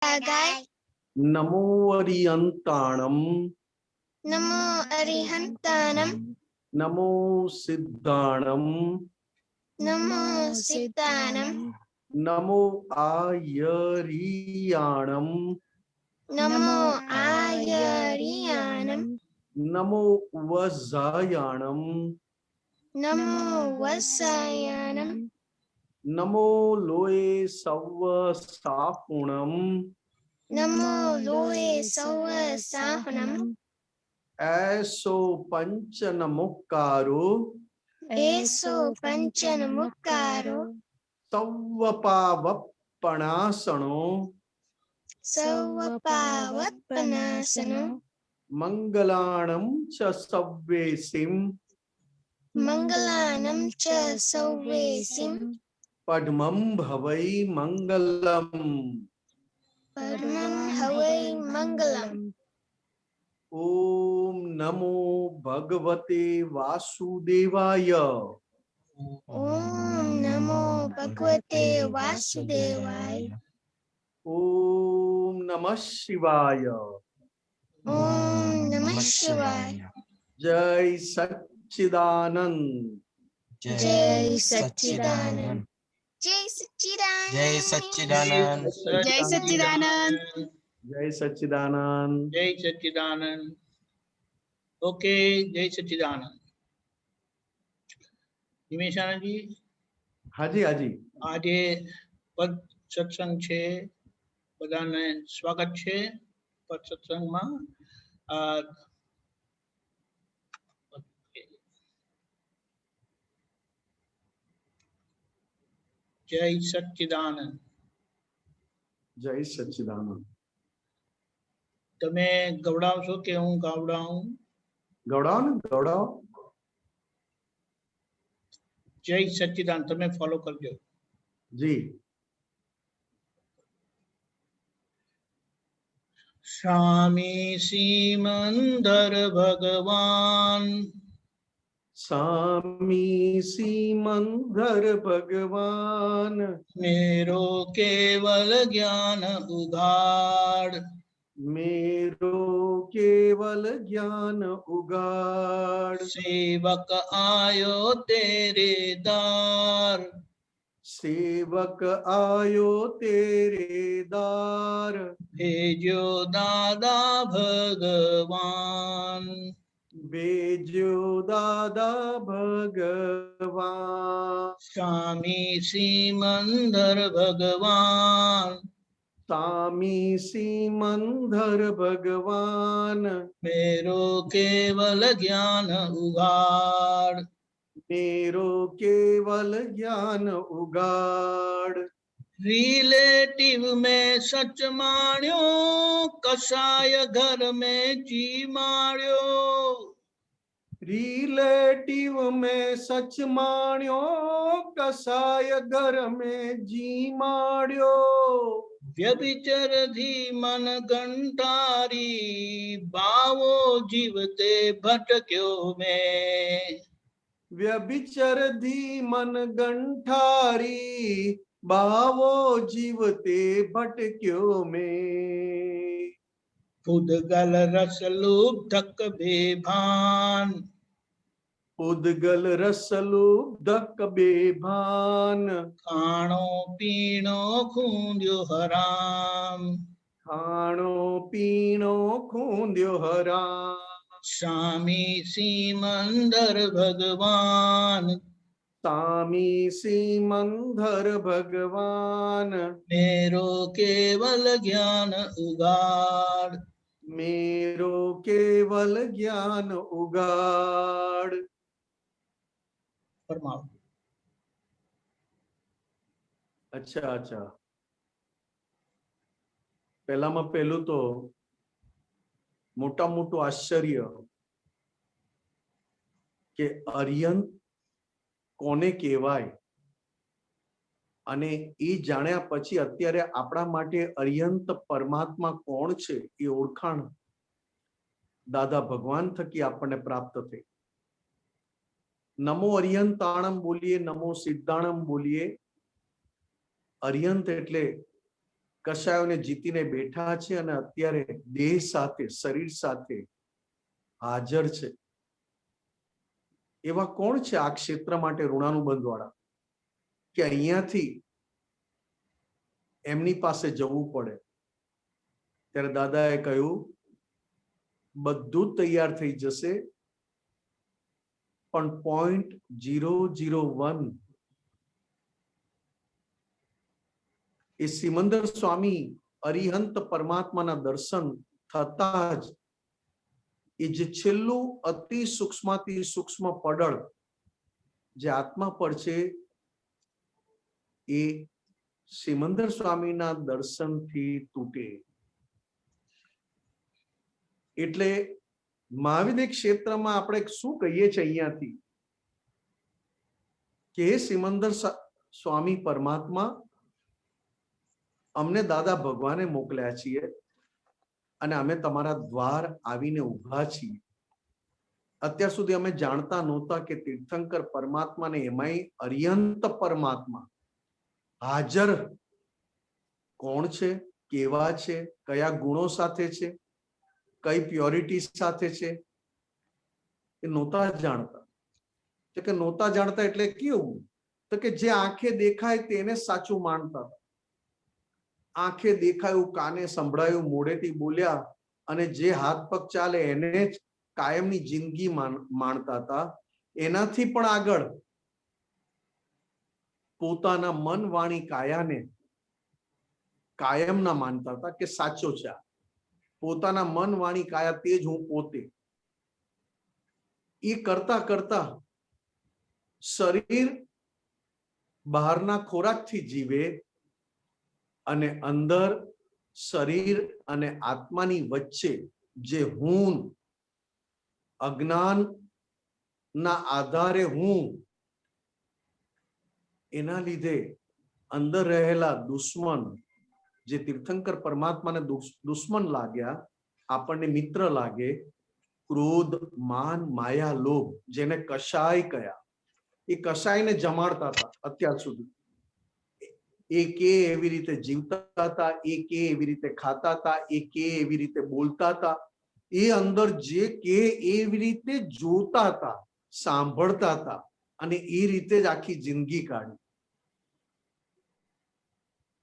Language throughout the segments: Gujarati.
गाय। नमो अरिहंताणम। नमो अरिहंताणम। नमो सिद्धाणम। नमो सिद्धाणम। नमो आयरियाणम। नमो आयरियाणम। नमो वज्रायाणम। नमो वत्सायाणम। नमो लोए सव्व साहुणम। नमो लोए सव्व साहुणम। ऐसो पंचन मुक्कारो। एसो पंचन मुक्कारो। सव्वपावपणासनो। सव्वपावपनासनो। मंगलाणं च सव्वेसिं। मंगलानं च सव्वेसिं। पद्मं भवै मंगलम्। परमं हवै मंगलम्। ओम नमो भगवते वासुदेवाय। ओम नमो भगवते वासुदेवाय। ओम नमः शिवाय। ओम नमः शिवाय। जय सच्चिदानंद। जय सच्चिदानंद। जय सच्चिदानंद। जय सच्चिदानंद। जय सच्चिदानंद। जय सच्चिदानंद। जय सच्चिदानंद। ओके, जय सच्चिदानंद। निमेशानंद जी, हाजी हाजी। આજે પદ સત્સંગ છે, બધાને સ્વાગત છે પદ સત્સંગમાં। જય સચ્ચિદાનંદ। जय सच्चिदानंद। તમે ગવડાવશો કે હું ગાવડાવું? गौड़ाओ ना गौड़ाओ। જય સચ્ચિદાનંદ તમે ફોલો કરજો। जी। स्वामी सीमंदर भगवान। स्वामी सीमंदर भगवान। मेरो केवल ज्ञान उघाड़। मेरो केवल ज्ञान उगाड़। सेवक आयो तेरे दार। सेवक आयो तेरे दार। भेजो दादा भगवान। भेजो दादा भगवान। स्वामी सीमंदर भगवान। स्वामी सीमंदर भगवान। मेरो केवल ज्ञान उघाड़। मेरो केवल ज्ञान उगाड़। रिलेटिव में सच माण्यो, कसाय घर में जी माण्यो। रिलेटिव में सच माण्यो, कसाय घर में जी माण्यो। व्यभिचर धी मन गंटारी, बावो जीवते भटक्यो में। व्यभिचर धी मन गंठारी, बावो जीवते भटक्यो में। उदगल रस लुब्धक बेभान। उदगल रस लुब्धक बेभान। खाणो पीणो खूंद्यो हराम। खाणो पीणो खूंद्यो हराम। स्वामी सीमंदर भगवान। स्वामी सीमंदर भगवान। मेरो केवल ज्ञान उघाड़। मेरो केवल ज्ञान उगाड़। फरमाओ। अच्छा अच्छा, पहलाમાં પહેલું તો મોટા મોટું આશ્ચર્ય કે અરિયંત કોને કહેવાય, અને એ જાણ્યા પછી અત્યારે આપણા માટે અરિયંત પરમાત્મા કોણ છે એ ઓળખાણ દાદા ભગવાન થકી આપણને પ્રાપ્ત થઈ। નમો અરિયંતાણમ બોલીએ, નમો સિદ્ધાણમ બોલીએ। અરિયંત એટલે કશાયોને જીતીને બેઠા છે અને અત્યારે દેહ સાથે શરીર સાથે હાજર છે. એવા કોણ છે આ ક્ષેત્ર માટે ઋણાનુબંધ વાળા કે અહીંયાથી એમની પાસે જવું પડે? ત્યારે દાદાએ કહ્યું બધું તૈયાર થઈ જશે, પણ 0.001 એ સિમંદર સ્વામી અરિહંત પરમાત્માના દર્શન થતા જ એ જે છેલ્લું અતિ સૂક્ષ્મથી સૂક્ષ્મ પડળ જે આત્મા પર છે એ સિમંદર સ્વામીના દર્શનથી તૂટે. એટલે મહાવિદ્ય ક્ષેત્રમાં આપણે શું કહીએ છીએ અહીંયાથી કે હે સિમંદર સ્વામી પરમાત્મા, અમને દાદા ભગવાને મોકલ્યા છીએ અને અમે તમારા દ્વાર આવીને ઊભા છીએ. અત્યાર સુધી અમે જાણતા નહોતા કે તીર્થંકર પરમાત્માને એમાંય અરિહંત પરમાત્મા હાજર કોણ છે, કેવા છે, કયા ગુણો સાથે છે, કઈ પ્યોરિટી સાથે છે, એ નહોતા જાણતા. તો કે નહોતા જાણતા એટલે કેવું? તો કે જે આંખે દેખાય તેને સાચું માનતા. આંખે દેખાયું, કાને સંભળાયું, મોઢેથી બોલ્યા અને જે હાથ પગ ચાલે એને જ કાયમની જિંદગી માણતા હતા. એનાથી પણ આગળ પોતાના મન વાણી કાયાને કાયમના માનતા હતા કે સાચો છે. પોતાના મન વાણી કાયા તે જ હું પોતે. એ કરતા કરતા શરીર બહારના ખોરાકથી જીવે અને અંદર શરીર અને આત્માની વચ્ચે જે હું અજ્ઞાન ના આધારે હું, એના લીધે અંદર રહેલા દુશ્મન જે તીર્થંકર પરમાત્માને દુશ્મન લાગ્યા, આપણને મિત્ર લાગે, ક્રોધ, માન, માયા, લોભ, જેને કશાય કયા, એ કશાયને જમાડતા હતા અત્યાર સુધી. એ કે એવી રીતે જીવતા હતા, એ કે એવી રીતે ખાતા હતા, એ કે એવી રીતે બોલતા હતા, એ અંદર જે કે એવી રીતે જોતા હતા, સાંભળતા હતા અને એ રીતે જ આખી જિંદગી કાઢી.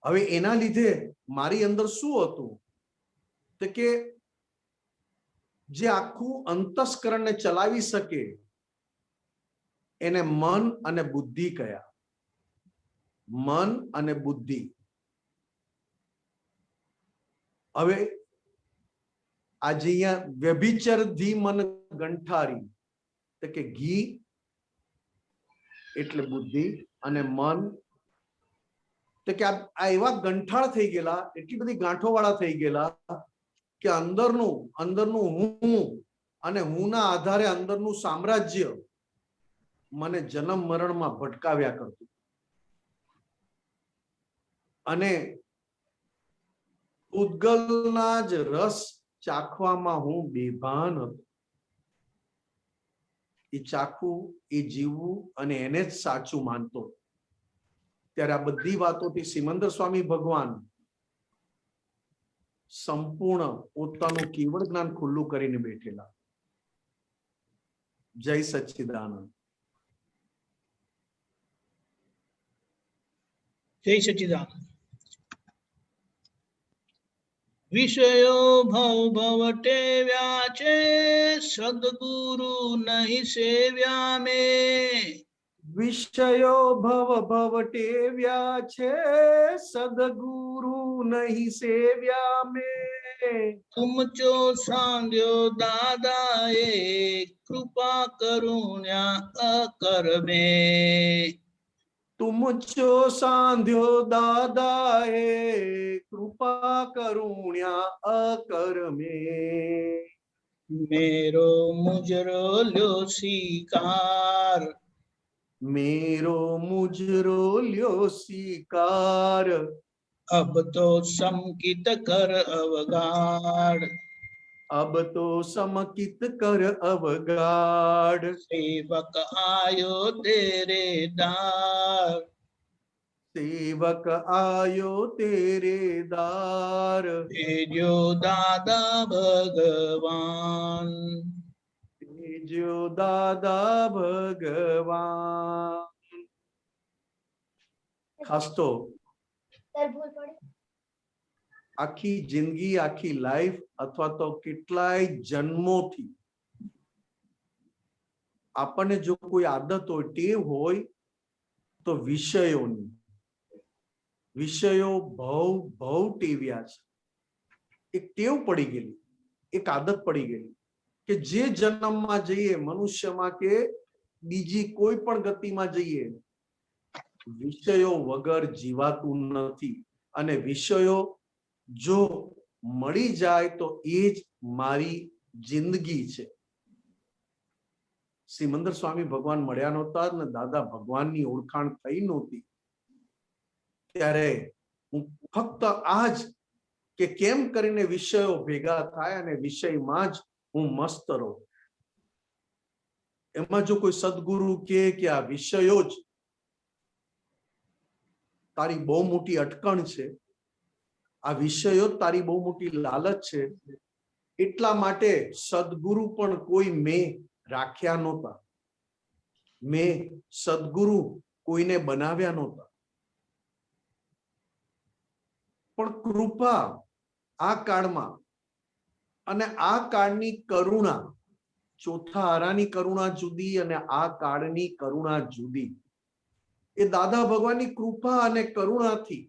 હવે એના લીધે મારી અંદર શું હતું તો કે જે આખું અંતસ્કરણને ચલાવી શકે એને મન અને બુદ્ધિ કયા. મન અને બુદ્ધિ. હવે આજે અહીંયા વ્યભિચર ધી મન ગંઠારી, તો કે ઘી એટલે બુદ્ધિ અને મન, તો કે આ એવા ગંઠાળ થઈ ગયેલા, એટલી બધી ગાંઠો વાળા થઈ ગયેલા કે અંદરનું હું અને હુંના આધારે અંદરનું સામ્રાજ્ય મને જન્મ મરણમાં ભટકાવ્યા કરતું. અને ઉદ્ગલના જ રસ ચાખવામાં હું બેભાન હતો. એ ચાખવું, એ જીવવું અને એને જ સાચું માનતો. ત્યારે આ બધી વાતોથી સિમંદર સ્વામી ભગવાન સંપૂર્ણ પોતાનું કેવળ જ્ઞાન ખુલ્લું કરીને બેઠેલા. જય સચ્ચિદાનંદ. જય સચ્ચિદાનંદ. વિષયો ભવ ભવટે વ્યાચે, સદગુરુ નહીં સેવ્યા મે. વિષયો ભવ ભવટેવ્યા છે, સદગુરુ નહીં સેવ્યા મે. તુમ ચો સાંધ્યો દાદાએ, કૃપા કરુણ્યા અકર મે. તુમ ચો સાંધ્યો દાદાએ, કૃપા કરુણ્યા અકર મે. મેરો મુજરો લ્યો સ્વીકાર, મેરો મુજરો લ્યો સ્વીકાર. અબ તો સમકિત કર અવગાડ, અબ તો સમકિત કર અવગાડ. સેવક આયો તેરે દાર. सेवक आयो तेरे दार, तेजो दादा भगवान। तेजो दादा भगवान। खास तो आखी जिंदगी आखी लाइफ अथवा तो કેટલાય જન્મોથી આપણને જો કોઈ આદત હોય ટેવ હોય તો વિષયોની વિષયો બહુ ટેવ્યા છે, એક ટેવ પડી ગયેલી, એક આદત પડી ગયેલી કે જે જન્મમાં જઈએ મનુષ્યમાં કે બીજી કોઈ પણ ગતિમાં જઈએ વિષયો વગર જીવાતું નથી અને વિષયો જો મળી જાય તો એ જ મારી જિંદગી છે. સિમંદર સ્વામી ભગવાન મળ્યા નહોતા ને દાદા ભગવાનની ઓળખાણ થઈ નહોતી ત્યારે હું ફક્ત આજ કે કેમ કરીને વિષયો ભેગા થાય અને વિષયમાં જ હું મસ્ત રહું. એમાં જો કોઈ સદગુરુ કે આ વિષયો જ તારી બહુ મોટી અટકણ છે, આ વિષયો તારી બહુ મોટી લાલચ છે, એટલા માટે સદગુરુ પણ કોઈ મેં રાખ્યા નહોતા, મેં સદગુરુ કોઈને બનાવ્યા નહોતા. પણ કૃપા આ કાળમાં અને આ કાળની કરુણા, ચોથા આરાની કરુણા જુદી અને આ કાળની કરુણા જુદી. એ દાદા ભગવાનની કૃપા અને કરુણાથી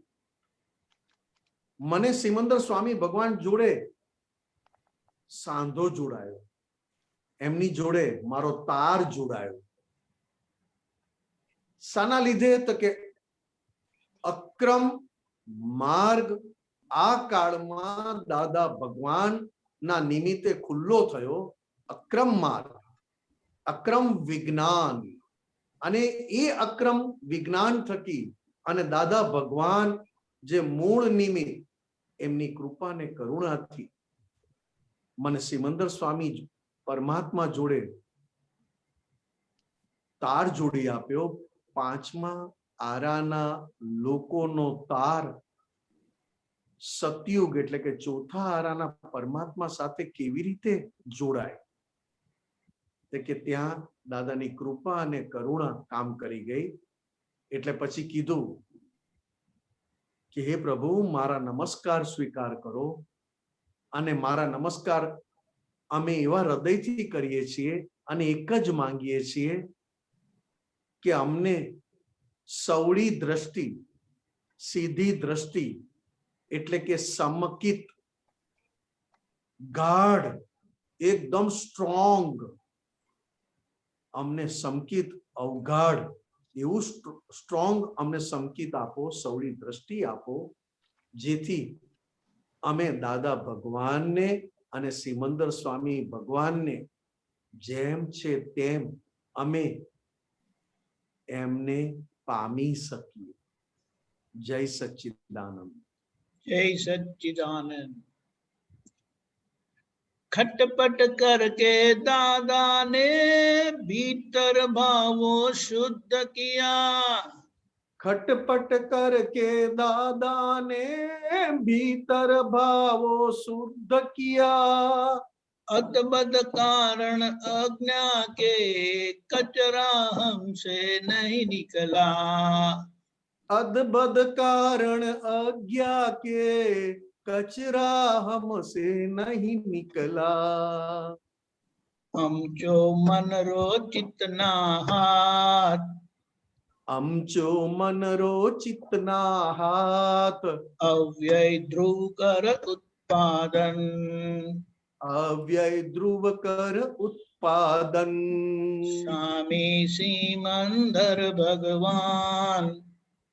મને સિમંદર સ્વામી ભગવાન જોડે સાંધો જોડાયો, એમની જોડે મારો તાર જોડાયો. શાના લીધે તો કે અક્રમ માર્ગ આ કાળમાં દાદા ભગવાન ના નિમિત્તે ખુલ્લો થયો. અક્રમ માર્ગ, અક્રમ વિજ્ઞાન, અને એ અક્રમ વિજ્ઞાન થકી અને દાદા ભગવાન જે મૂળ નિમિત્ત એમની કૃપા ને કરુણાથી મને સિમંદર સ્વામી પરમાત્મા જોડે તાર જોડી આપ્યો. પાંચમા આરાના લોકોનો તાર સતયુગ એટલે કે ચોથા આરાના પરમાત્મા સાથે કેવી રીતે જોડાય કે ત્યાં દાદાની કૃપા અને કરુણા કામ કરી ગઈ. એટલે પછી કીધું કે હે પ્રભુ મારા નમસ્કાર સ્વીકાર કરો અને મારા નમસ્કાર અમે એવા હૃદયથી કરીએ છીએ અને એક જ માંગીએ છીએ કે અમને સવળી દ્રષ્ટિ, સીધી દ્રષ્ટિ એટલે કે સમકિત, ગાઢ, એકદમ સ્ટ્રોંગ, અમને સમકિત અવગાઢ એવું સ્ટ્રોંગ અમને સમકિત આપો, સવળી દ્રષ્ટિ આપો, જેથી અમે દાદા ભગવાનને અને સિમંદર સ્વામી ભગવાનને જેમ છે તેમ અમે એમને પામી શકીએ. જય સચ્ચિદાનંદ. जय सच्चिदानंद। खटपट करके दादा ने भीतर भावो शुद्ध किया। खटपट करके दादा ने भीतर भावो शुद्ध किया। अतबद कारण अज्ञा के कचरा हमसे नहीं निकला। अद्भुत कारण अज्ञा के कचरा हमसे नहीं निकला। हम जो मन रो चितना हाथ, हम जो मन रो चितना हाथ, अव्यय ध्रुव कर उत्पादन, अव्यय ध्रुव कर उत्पादन। स्वामी सिमंदर भगवान,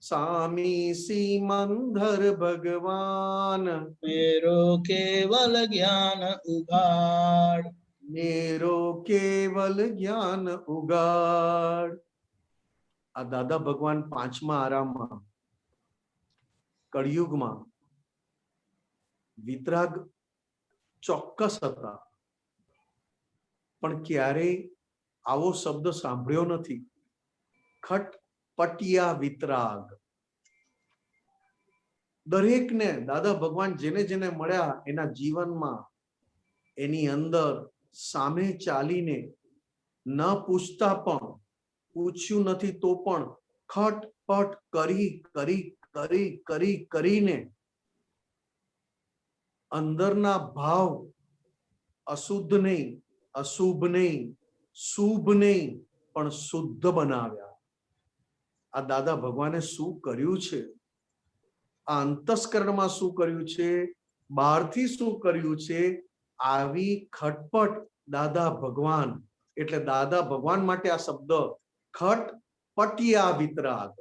स्वामी सिमंदर भगवान, मेरो केवल ज्ञान उगाड़, मेरो केवल ज्ञान उगाड़। आ दादा भगवान પાંચમા આરામમાં કળિયુગમાં વિતરાગ ચોક્કસ હતા, પણ ક્યારેય આવો શબ્દ સાંભળ્યો નથી. ખટપટિયા વિતરાગ, દરેકને દાદા ભગવાન જેને જેને મળ્યા એના જીવનમાં એની અંદર સામે ચાલીને ન પૂછતા પણ, પૂછ્યું નથી તો પણ ખટપટ કરી કરી કરી કરી કરીને અંદરના ભાવ અશુદ્ધ નહીં, અશુભ નહીં, શુભ નહીં, પણ શુદ્ધ બનાવ્યા. આ દાદા ભગવાને શું કર્યું છે? આ અંતસ્કરણમાં શું કર્યું છે? બહારથી શું કર્યું છે? આવી ખટપટ દાદા ભગવાન, એટલે દાદા ભગવાન માટે આ શબ્દ ખટપટિયા વિતરાગ.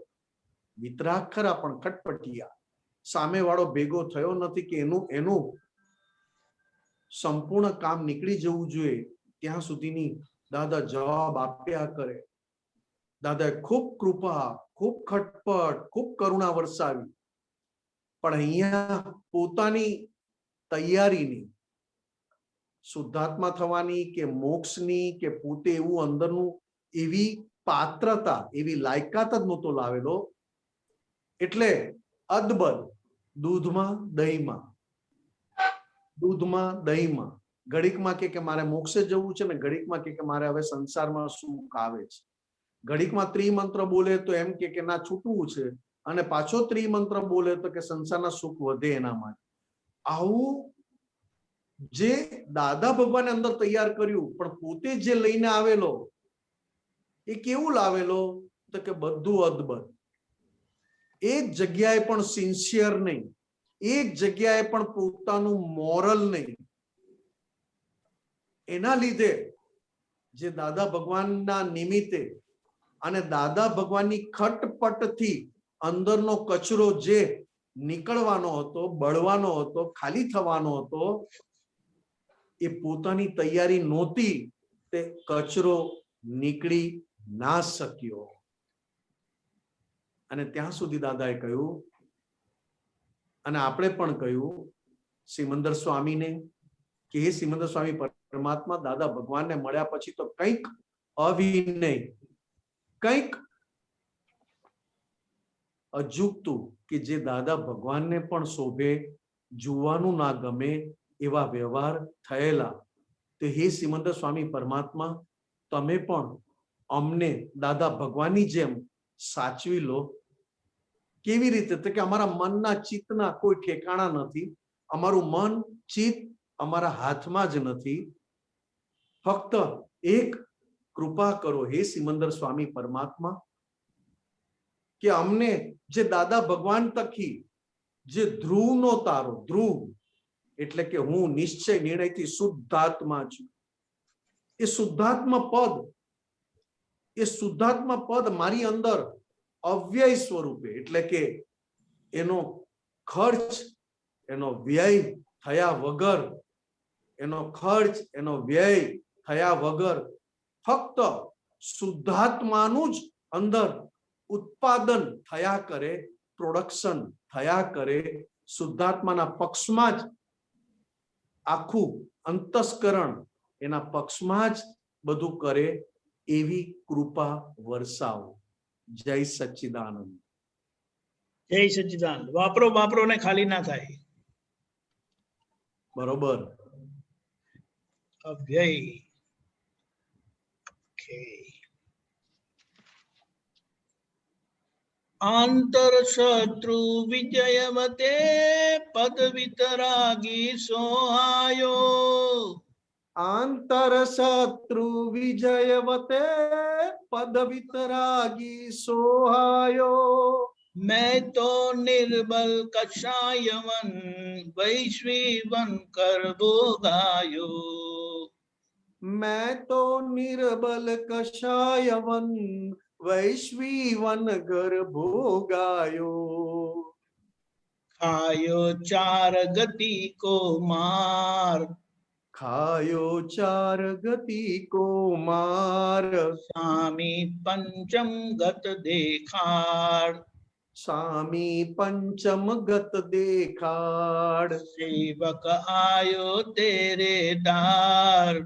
વિતરાગ ખરા પણ ખટપટિયા. સામે વાળો ભેગો થયો નથી કે એનું સંપૂર્ણ કામ નીકળી જવું જોઈએ ત્યાં સુધીની દાદા જવાબ આપ્યા કરે. દાદાએ ખૂબ કૃપા, ખૂબ ખટપટ, ખૂબ કરુણા વરસાવી. પણ અહીંયા પોતાની તૈયારીની, શુદ્ધાત્મા થવાની કે મોક્ષની કે પોતે એવું અંદરનું એવી પાત્રતા, એવી લાયકાત જ નહોતો લાવેલો. એટલે અદબદ દૂધમાં દહીંમાં, દૂધમાં દહીંમાં, ઘડીકમાં કે મારે મોક્ષે જવું છે ને ઘડીકમાં કે મારે હવે સંસારમાં સુખ આવે છે. ઘડીકમાં ત્રિમંત્ર બોલે તો એમ કે ના છૂટવું છે, અને પાછો ત્રિમંત્ર બોલે તો કે સંસારના સુખ વધે એના માટે. આવું જે દાદા ભગવાને અંદર તૈયાર કર્યું, પણ પોતે જે લઈને આવેલો એ કેવું લાવેલો? તો કે બધું અદબદ. એક જગ્યાએ પણ સિન્સિયર નહીં, એક જગ્યાએ પણ પોતાનું મોરલ નહીં. એના લીધે જે દાદા ભગવાનના નિમિત્તે અને દાદા ભગવાનની ખટપટથી અંદરનો કચરો જે નીકળવાનો હતો, બળવાનો હતો, ખાલી થવાનો હતો, એ પોતાની તૈયારી નહોતી, તે કચરો નીકળી ના શક્યો. અને ત્યાં સુધી દાદાએ કહ્યું, અને આપણે પણ કહ્યું સિમંદર સ્વામીને કે હે સિમંદર સ્વામી પરમાત્મા, દાદા ભગવાનને મળ્યા પછી તો કંઈક અવિનય, કંઈક અજુકતું કે જે દાદા ભગવાનને પણ શોભે, જોવાનું ના ગમે એવા વ્યવહાર થયેલા. તો હે સિમંદર સ્વામી પરમાત્મા, તમે પણ અમને દાદા ભગવાનની જેમ સાચવી લો. કેવી રીતે? તો કે અમારા મનના ચિત્તના કોઈ ઠેકાણા નથી. અમારું મન ચિત્ત અમારા હાથમાં જ નથી. ફક્ત એક કૃપા કરો હે સિમંદર સ્વામી પરમાત્મા, કે અમને જે દાદા ભગવાન તકી જે ધ્રુવનો તારો, ધ્રુવ એટલે કે હું નિશ્ચય નિર્ણયથી શુદ્ધાત્મા છું, એ શુદ્ધાત્મા પદ, એ શુદ્ધાત્મા પદ મારી અંદર અવ્યય સ્વરૂપે, એટલે કે એનો ખર્ચ, એનો વ્યય થયા વગર, એનો ખર્ચ, એનો વ્યય થયા વગર ફક્ત શુદ્ધાત્માનું જ અંદર ઉત્પાદન થયા કરે, પ્રોડક્શન થયા કરે, શુદ્ધાત્માના પક્ષમાં જ આખું અંતસ્કરણ એના પક્ષમાં જ બધું કરે, એવી કૃપા વરસાવો. જય સચ્ચિદાનંદ. જય સચ્ચિદાનંદ. વાપરો ને ખાલી ના થાય. બરોબર. અવ્યય. આંતર શત્રુ વિજયવતે પદ વિતરાગી સોહાયો. આંતર શત્રુ વિજયવતે પદ વિતરાગી સોહાયો. मैं तो निर्बल कषायवन वैश्वीवन कर भोगायो. मैं तो निर्बल कषायवन वैश्वीवन घर भोगायो. खायो चार गति को मार, खायो चार गति को मार. स्वामी पंचम गत देखाड़, स्वामी पंचम गत देखाड़. सेवक आयो तेरे दार,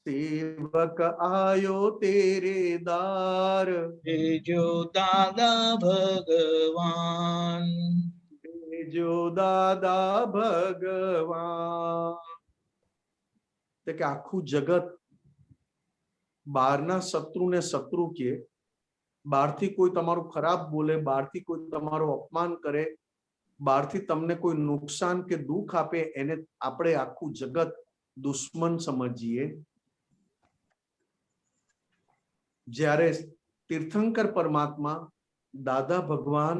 सेवक आयो तेरे दार. जो दादा भगवान, જો દાદા ભગવાન. કે આખું જગત બહારના શત્રુને શત્રુ કે, બહારથી કોઈ તમારું ખરાબ બોલે, બહારથી કોઈ તમારું અપમાન કરે, બહારથી તમને કોઈ નુકસાન કે દુઃખ આપે, એને આપણે આખું જગત દુશ્મન સમજીએ. જ્યારે તીર્થંકર પરમાત્મા દાદા ભગવાન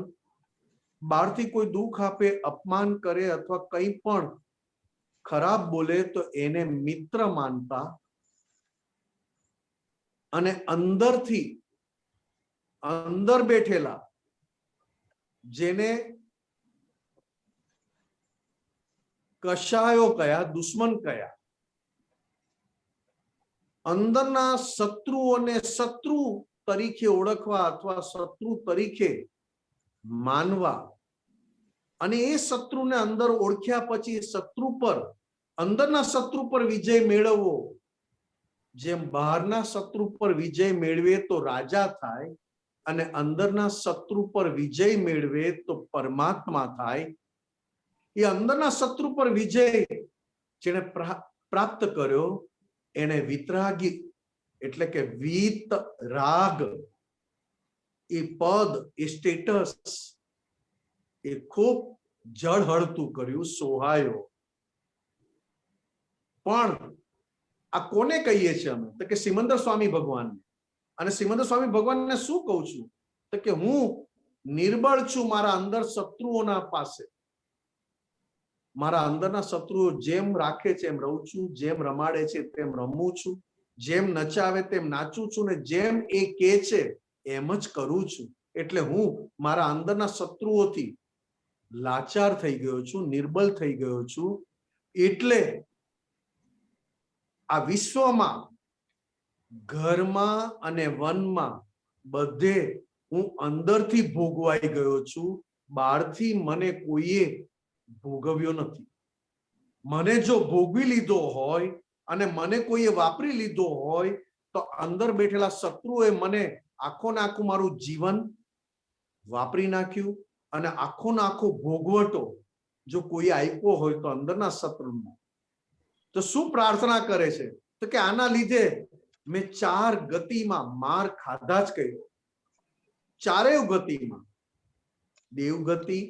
બહારથી કોઈ દુઃખ આપે, અપમાન કરે અથવા કંઈ પણ ખરાબ બોલે તો એને મિત્ર માનતા અને અંદરથી અંદર બેઠેલા જેને કશાયો કયા, દુશ્મન કયા, અંદરના શત્રુઓને શત્રુ તરીકે ઓળખવા અથવા શત્રુ તરીકે માનવા અને એ શત્રુને અંદર ઓળખ્યા પછી શત્રુ પર, અંદરના શત્રુ પર વિજય મેળવવો. જેમ બહારના શત્રુ પર વિજય મેળવે તો રાજા થાય અને અંદરના શત્રુ પર વિજય મેળવે તો પરમાત્મા થાય. એ અંદરના શત્રુ પર વિજય જેને પ્રાપ્ત કર્યો એને વિતરાગી એટલે કે વીત રાગ, એ પદ, એ સ્ટેટસ એ ખૂબ જળહળતું કર્યું, સોહાયો. પણ આ કોને કહીએ છીએ અમે? તો કે સિમંદર સ્વામી ભગવાનને. અને સિમંદર સ્વામી ભગવાનને શું કહું છું? તો કે હું નિર્બળ છું મારા અંદર શત્રુઓના પાસે. મારા અંદરના શત્રુઓ જેમ રાખે છે એમ રહું છું, જેમ રમાડે છે તેમ રમું છું, જેમ નચાવે તેમ નાચું છું ને જેમ એ કહે છે એમ જ કરું છું. એટલે હું મારા અંદરના શત્રુઓથી લાચાર થઈ ગયો છું, નિર્બળ થઈ ગયો છું. એટલે આ વિશ્વમાં, ઘરમાં અને વનમાં બધે હું અંદરથી ભોગવાઈ ગયો છું, બહારથી મને કોઈએ ભોગવ્યો નથી. મને જો ભોગવી લીધો હોય અને મને કોઈએ વાપરી લીધો હોય તો અંદર બેઠેલા શત્રુએ મને આખો ને આખું મારું જીવન વાપરી નાખ્યું. અને આખો ને આખો ભોગવટો જો કોઈ આપ્યો હોય તો અંદરના શત્રુનો, તો શું પ્રાર્થના કરે છે? તો કે આના લીધે મેં 4 ગતિમાં માર ખાધા જ કર્યો. ચારેય ગતિમાં, દેવ ગતિ,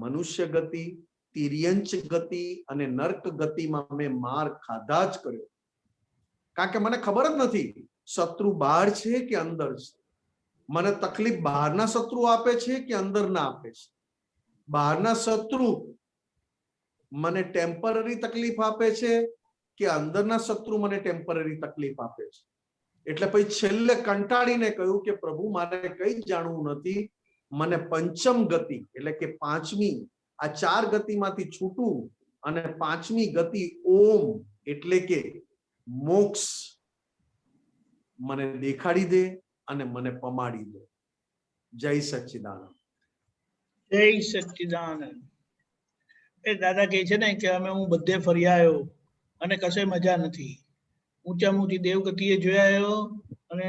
મનુષ્ય ગતિ, તિર્યંચ ગતિ અને નર્ક ગતિમાં મેં માર ખાધા જ કર્યો. કારણ કે મને ખબર જ નથી શત્રુ બહાર છે કે અંદર છે. મને તકલીફ બહારના શત્રુ આપે છે કે અંદરના આપે છે. બહારના શત્રુ મને ટેમ્પરરી તકલીફ આપે છે કે અંદરના શત્રુ મને ટેમ્પરરી તકલીફ આપે છે. એટલે પછી છેલ્લે કંટાળીને કહ્યું કે પ્રભુ મારે કઈ જાણવું નથી, મને પંચમ ગતિ એટલે કે 5મી, આ 4 ગતિમાંથી છૂટું અને 5મી ગતિ ઓમ એટલે કે મોક્ષ મને દેખાડી દે અને મને પમાડી દે. જય સચ્ચિદાનંદ. જય સચ્ચિદાનંદ. એ દાદા કહે છે ને કે અમે હું બધે ફરી આવ્યો અને કશે મજા નથી. ઊંચામાં ઊંચી દેવગતિએ જોયા અને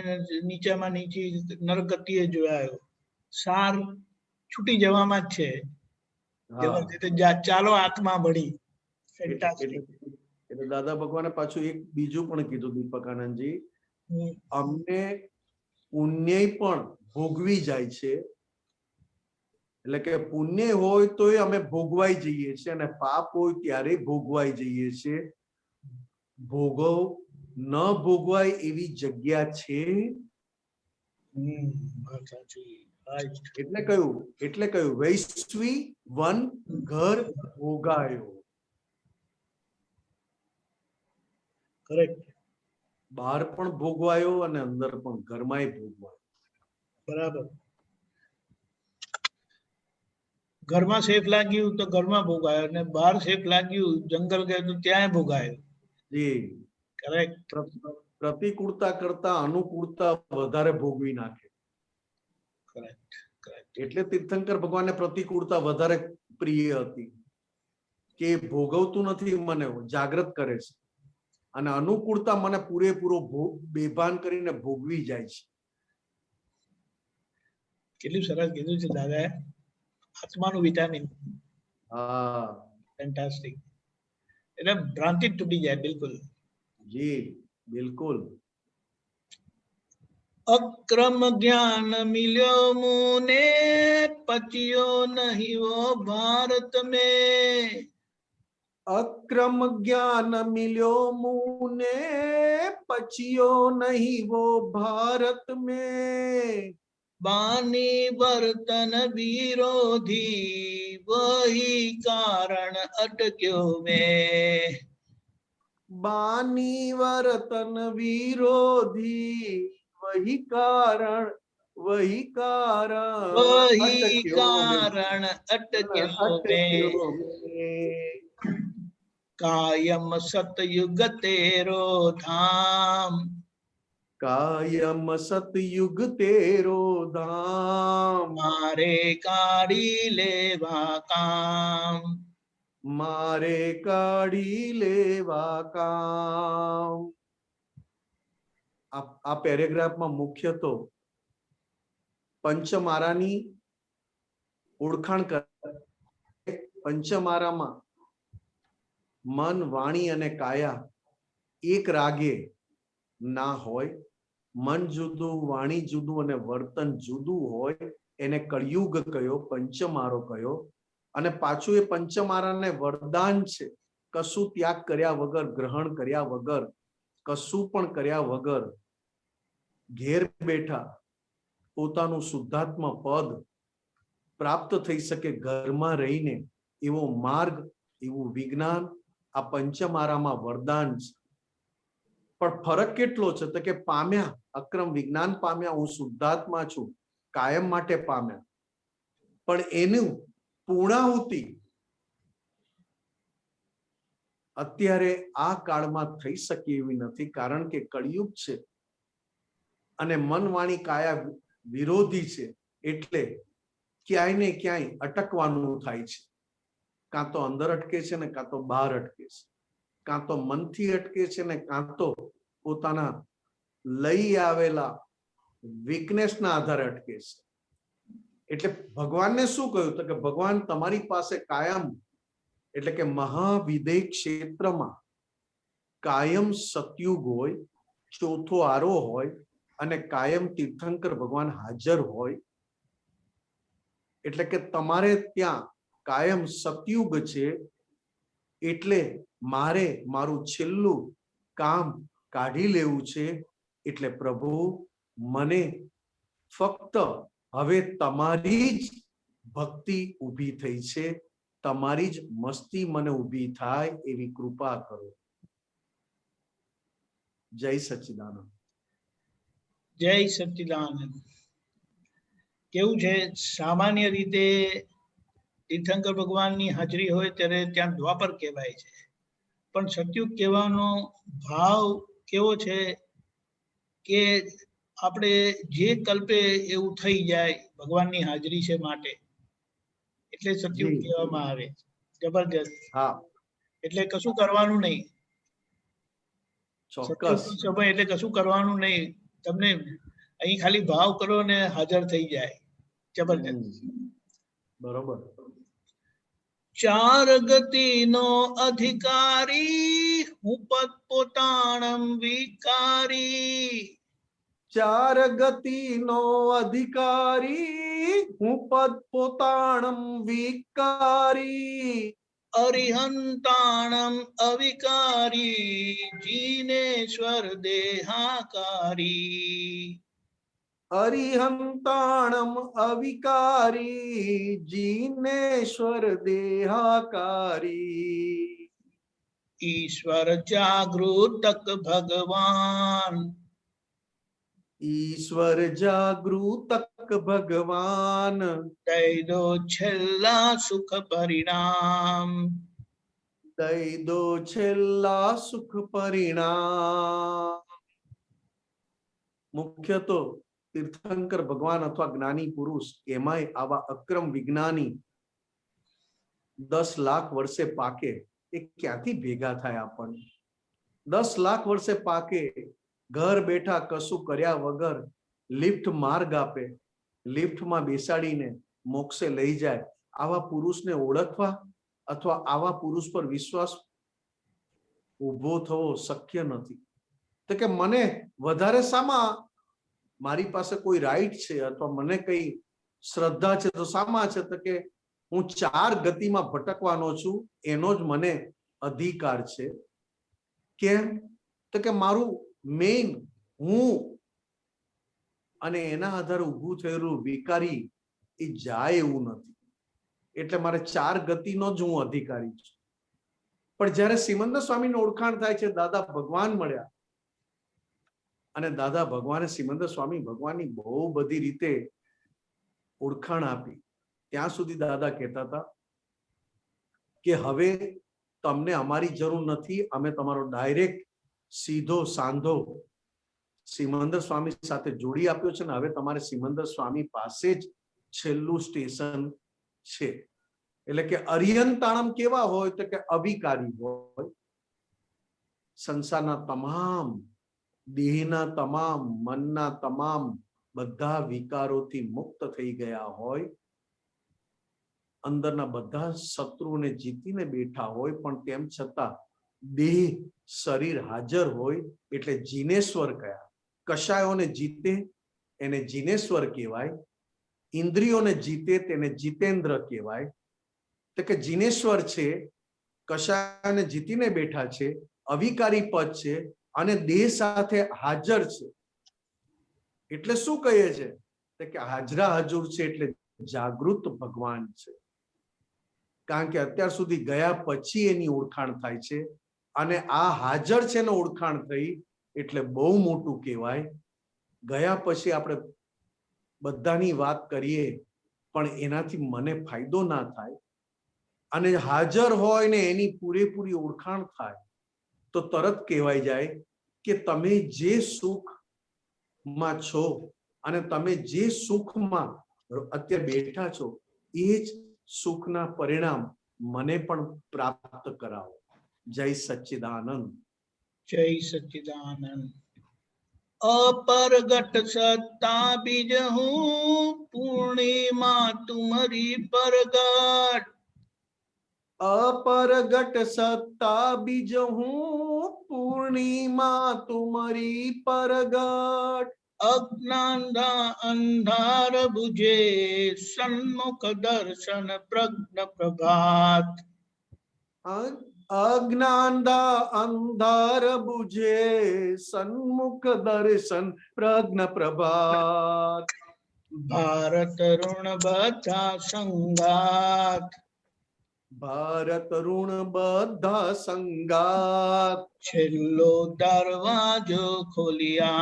નીચામાં નીચી નરગતિએ જોયા. સાર છૂટી જવામાં જ છે. ચાલો આત્મા ભળી. એટલે દાદા ભગવાને પાછું એક બીજું પણ કીધું, દીપક આનંદજી, અમને પુણ્ય પણ ભોગવી જાય છે. એટલે કે પુણ્ય હોય તો અમે ભોગવાઈ જઈએ છીએ અને પાપ હોય ત્યારે ભોગવાઈ જઈએ છીએ. ભોગવ ન ભોગવાય એવી જગ્યા છે. એટલે કયું વૈશ્વી વન ઘર ભોગાયો. કરેક્ટ. બહાર પણ ભોગવાયો અને અંદર પણ ઘરમાંય ભોગવાયો. બરાબર. ઘરમાં સેફ લાગ્યું તો ઘરમાં ભોગાયો અને બહાર સેફ લાગ્યું જંગલ ગયો તો ત્યાં ભોગાયો. જી કરેક્ટ. પ્રતિકૂળતા કરતા અનુકૂળતા વધારે ભોગવી નાખે. કરેક્ટ. એટલે તીર્થંકર ભગવાનને પ્રતિકૂળતા વધારે પ્રિય હતી કે ભોગવતું નથી, મને જાગૃત કરે છે, અને અનુકૂળતા મને પૂરેપૂરો બેભાન કરીને ભોગવી જાય છે. કેટલું સરસ કીધું છે દાદા. આત્માનું વિટામિન. હા ફેન્ટાસ્ટિક. એટલે ભ્રાંતિ જ તૂટી જાય બિલકુલ. જી બિલકુલ. અક્રમ જ્ઞાન મિલ્યો મુને, પચ્યો નહીં વો ભારત में. અક્રમ જ્ઞાન મિલ્યો મુને, પચ્યો નહીં વો ભારત में. बानी बर्तन विरोधी, वही कारण अटक्यो में. बानी वर्तन विरोधी, वही कारण वही अटक्यो कारण अटक्यो में. में. कायम सतयुग तेरो धाम, कायम सतयुग तेरो धाम. मारे काढ़ी लेवा काम. मारे काढ़ी लेवा काम. આ પેરેગ્રાફમાં મુખ્ય તો પંચમારાની ઓળખાણ કરે. પંચમારામાં મન, વાણી અને કાયા એક રાગે ના હોય. મન જુદું, વાણી જુદું અને વર્તન જુદું હોય એને કળિયુગ કયો, પંચમારો કયો. અને પાછું એ પંચમારાને વરદાન છે, કશું ત્યાગ કર્યા વગર, ગ્રહણ કર્યા વગર, કશું પણ કર્યા વગર ઘેર બેઠા પોતાનું શુદ્ધાત્મા પદ પ્રાપ્ત થઈ શકે ઘરમાં રહીને, એવો માર્ગ, એવું વિજ્ઞાન આ પંચમારામાં વરદાન છે. પણ ફરક કેટલો છે તો કે પામ્યા, અક્રમ વિજ્ઞાન પામ્યા, હું શુદ્ધાત્મા છું, કાયમ માટે પામ્યા. પણ એનું પૂર્ણાહુતિ અત્યારે આ કાળમાં થઈ શકે એવી નથી, કારણ કે કળિયુગ છે અને મન, વાણી, કાયા વિરોધી છે. એટલે ક્યાંય ને ક્યાંય અટકવાનું થાય છે. કાં તો અંદર અટકે છે ને કાં તો બહાર અટકે છે, કાં તો મનથી અટકે છે ને કાં તો પોતાના લઈ આવેલા વીકનેસના આધારે અટકે છે. એટલે ભગવાનને શું કહ્યું તો કે ભગવાન તમારી પાસે કાયમ, એટલે કે મહાવિદેય ક્ષેત્રમાં કાયમ સતયુગ હોય, ચોથો આરો હોય અને કાયમ તીર્થંકર ભગવાન હાજર હોય. એટલે કે તમારે ત્યાં કાયમ સતયુગ છે. એટલે મારે મારું છેલ્લું કામ કાઢી લેવું છે. એટલે પ્રભુ મને ફક્ત હવે તમારી જ ભક્તિ ઊભી થઈ છે, તમારી જ મસ્તી મને ઊભી થાય એવી કૃપા કરો. જય સચ્ચિદાનંદ. જય સચ્ચિદાનંદ. કેવું છે, સામાન્ય રીતે તીર્થંકર ભગવાનની હાજરી હોય ત્યારે ત્યાં દ્વાપર કહેવાય છે, પણ સતયુગ કહેવાનો ભાવ કેવો છે કે આપણે જે કલ્પે એવું થઈ જાય ભગવાનની હાજરી છે માટે, એટલે સતયુગ કહેવામાં આવે. જબરજસ્ત. હા, એટલે કશું કરવાનું નહીં. ચોક્કસ. સમય એટલે કશું કરવાનું નહીં, તમને અહીં ખાલી ભાવ કરો ને હાજર થઈ જાય. જબરજસ્ત. બરોબર. ચાર ગતિનો અધિકારી, હું પોતાણમ વિકારી. ચાર ગતિનો અધિકારી, હું પોતાણમ વિકારી. અરિહંતાણમ અવિકારી, જીનેશ્વર દેહાકારી. અરિહંતાણમ અવિકારી, જીનેશ્વર દેહાકારી. ઈશ્વર જાગૃતક ભગવાન, ઈશ્વર જાગૃતક ભગવાન. દઈ દો છેલ્લા સુખ પરિણામ. દઈ દો છેલ્લા સુખ પરિણામ. મુખ્ય તો તીર્થંકર ભગવાન અથવા જ્ઞાની પુરુષ, એમાંય આવા અક્રમ વિજ્ઞાની 10 લાખ વર્ષે પાકે, એ ક્યાંથી ભેગા થાય આપણને? 10 લાખ વર્ષે પાકે, ઘર બેઠા કશું કર્યા વગર લિફ્ટ માર્ગ આપે, લિફ્ટમાં બેસાડીને મોક્ષે લઈ જાય. આવા પુરુષને ઓળખવા અથવા આવા પુરુષ પર વિશ્વાસ ઊભો થવો શક્ય નથી. તો કે મને વધારે શામાં મારી પાસે કોઈ રાઈટ છે અથવા મને કઈ શ્રદ્ધા છે તો શામાં છે? તો કે હું 4 ગતિમાં ભટકવાનો છું એનો જ મને અધિકાર છે. કેમ? તો કે મારું મેઇન હું અને એના આધારે ઊભું થયેલું વિકારી એ જાય એવું નથી, એટલે મારે 4 ગતિનો જ હું અધિકારી છું. પણ જ્યારે સિમંદર સ્વામીની ઓળખાણ થાય છે, દાદા ભગવાન મળ્યા અને દાદા ભગવાને સિમંદર સ્વામી ભગવાનની બહુ બધી રીતે ઓળખાણ આપી. ત્યાં સુધી દાદા કહેતા હતા કે હવે તમને અમારી જરૂર નથી, અમે તમારો ડાયરેક્ટ સીધો સાંધો સિમંદર સ્વામી સાથે જોડી આપ્યો છે ને હવે તમારે સિમંદર સ્વામી પાસે જ છેલ્લું સ્ટેશન છે. એટલે કે અરિયંતાણમ કેવા હોય તો કે અવિકારી હોય, સંસારના તમામ દેહના તમામ મનના તમામ બધા વિકારોથી મુક્ત થઈ ગયા હોય, અંદરના બધા શત્રુને જીતીને બેઠા હોય, પણ તેમ છતાં દેહ શરીર હાજર હોય એટલે જીનેશ્વર કયા. કશાયોને જીતે એને જીનેશ્વર કહેવાય, ઇન્દ્રિયોને જીતે તેને જીતેન્દ્ર કહેવાય. તો કે જીનેશ્વર છે, કશાયોને જીતીને બેઠા છે, અવિકારી પદ છે અને દેહ સાથે હાજર છે. એટલે શું કહે છે? તો કે હાજરા હજુર છે એટલે જાગૃત ભગવાન છે. કારણ કે અત્યાર સુધી ગયા પછી એની ઓળખાણ થાય છે અને આ હાજર છે ને ઓળખાણ થઈ એટલે બહુ મોટું કહેવાય. ગયા પછી આપણે બધાની વાત કરીએ પણ એનાથી મને ફાયદો ના થાય, અને હાજર હોય ને એની પૂરેપૂરી ઓળખાણ થાય તો તરત કહેવાય જાય કે તમે જે સુખમાં છો અને તમે જે સુખમાં અત્યારે બેઠા છો એ જ સુખના પરિણામ મને પણ પ્રાપ્ત કરાવો. જય સચ્ચિદાનંદ. જય સચ્ચિદાનંદ. अपरगट सत्ता बीज हूँ, पूर्णिमा तुम्हारी परगट. अपरगट सत्ता बीज हूँ, पूर्णिमा तुम्हारी परगट. अज्ञान अंधार बुझे, सन्मुख दर्शन प्रज्ञ प्रभात. अज्ञानदा अंधार बुझे, सन्मुख दर्शन प्रज्ञ प्रभात. भारत ऋण बद्धा संगात, भारत ऋण बद्धा संगात. छेल्लो दरवाजो खोलिया,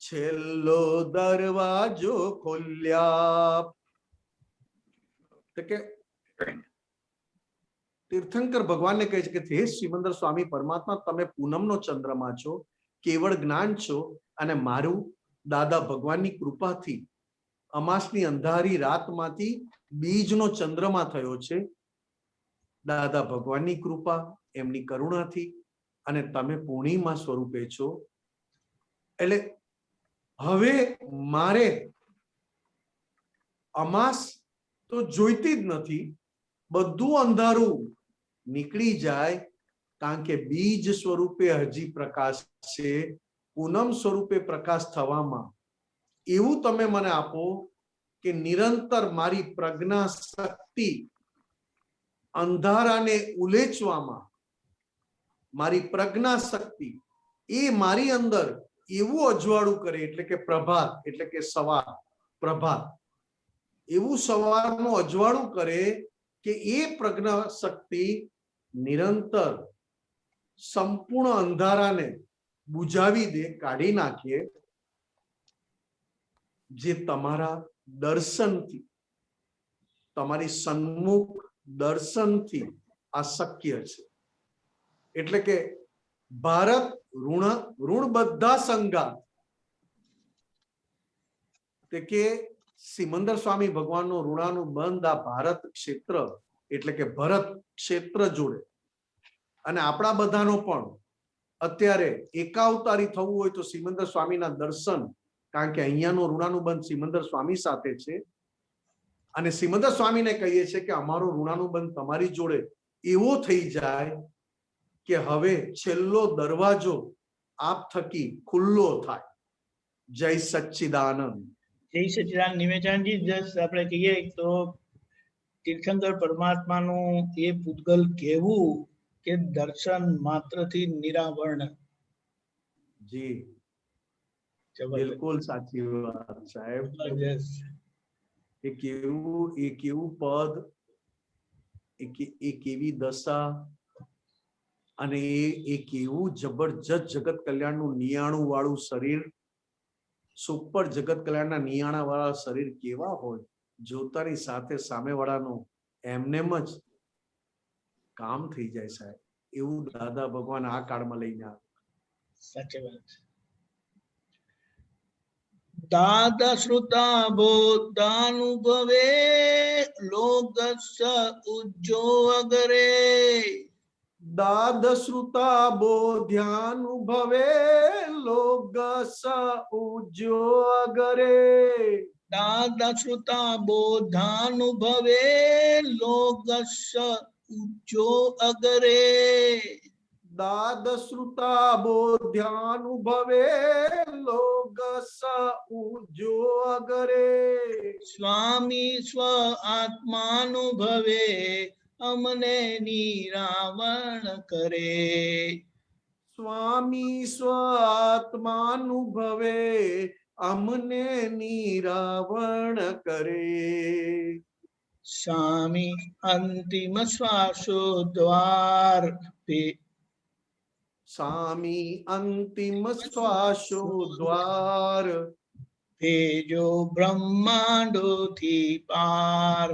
छेल्लो दरवाजो खोलिया. तो के तीर्थंकर भगवान ने कहे कि हे सिमंदर स्वामी परमात्मा, तमे पूनमनो चंद्रमा छो, केवल ज्ञान छो અને મારું દાદા ભગવાનની કૃપાથી અમાસની અંધારી રાતમાંથી બીજનો ચંદ્રમા થયો છે. દાદા ભગવાનની કૃપા, એમની કરુણાથી, અને તમે પૂર્ણિમા સ્વરૂપે છો. એટલે હવે મારે અમાસ તો જોઈતી જ નથી, બધું અંધારું નીકળી જાય, કારણ કે બીજ સ્વરૂપે હજી પ્રકાશ છે, પૂનમ સ્વરૂપે પ્રકાશ થવામાં એવું તમે મને આપો કે નિરંતર મારી પ્રજ્ઞા શક્તિ અંધારાને ઉલેચવામાં, મારી પ્રજ્ઞા શક્તિ એ મારી અંદર એવું અજવાળું કરે, એટલે કે પ્રભાત એટલે કે સવાર, પ્રભાત એવું સવારનું અજવાળું કરે કે એ પ્રજ્ઞા શક્તિ નિરંતર સંપૂર્ણ અંધારાને બુજાવી દે, કાઢી નાખે, જે તમારા દર્શનથી, તમારી સન્મુખ દર્શનથી આ શક્ય છે. એટલે કે ભારત ઋણ બધા સંગાત, કે સિમંદર સ્વામી ભગવાનનો ઋણાનું બંધ આ ભારત ક્ષેત્ર એટલે કે ભરત ક્ષેત્ર જોડે, અને આપણા બધાનો પણ અત્યારે એકાવતારી થવું હોય તો સિમંદર સ્વામીના દર્શન, કારણ કે અહીંયાનો ઋણાનું બંધ સિમંદર સ્વામી સાથે છે, અને સિમંદર સ્વામીને કહીએ છીએ કે અમારો ઋણાનુબંધ તમારી જોડે એવો થઈ જાય કે હવે છેલ્લો દરવાજો આપ થકી ખુલ્લો થાય. જય સચ્ચિદાનંદ. જય સચ્ચિદાનંદ. નિમેશાનજી જસ્ટ આપણે કહીએ તો તીર્થંકર પરમાત્માનું એ પૂતગલ કહેવું કે દર્શન માત્રથી નિરાવરણ. જી જબરદસ્ત. બિલકુલ સાચી વાત સાહેબ. જબરદસ્ત. એક એવું પદ, એક એવી દશા અને એક એવું જબરજસ્ત જગત કલ્યાણનું નિયાણું વાળું શરીર, સુપર જગત કલ્યાણના નિયાણા વાળા શરીર કેવા હોય, જોતાની સાથે સામેવાળાનો એમનેમ જ કામ થઈ જાય સાહેબ. એવું દાદા ભગવાન આ કાળમાં લઈને આવે. સાચી વાત. દાદા શ્રુતા બોધાનુભવે લોકસ્ય ઉજ્જો અગરે. દાદ શ્રુતા બોધ્યાનુભવે લોગસ ઉજ્જો અગરે. દાદા શ્રુતા બોધાનુભવે લોકસ્ય ઉજ્જો અગરે. દાદ શ્રુતા બોધ્યાનુભવે લોગસ ઉજ્જો અગરે. સ્વામી સ્વ આત્માનુભવે અમને નિરાવણ કરે. સ્વામી સ્વ આત્માનુભવે અમને નિરાવણ કરે. સ્વામી અંતિમ શ્વાસો દ્વાર પે. સ્વામી અંતિમ શ્વાસો દ્વાર ભેજો બ્રહ્માંડોથી પાર.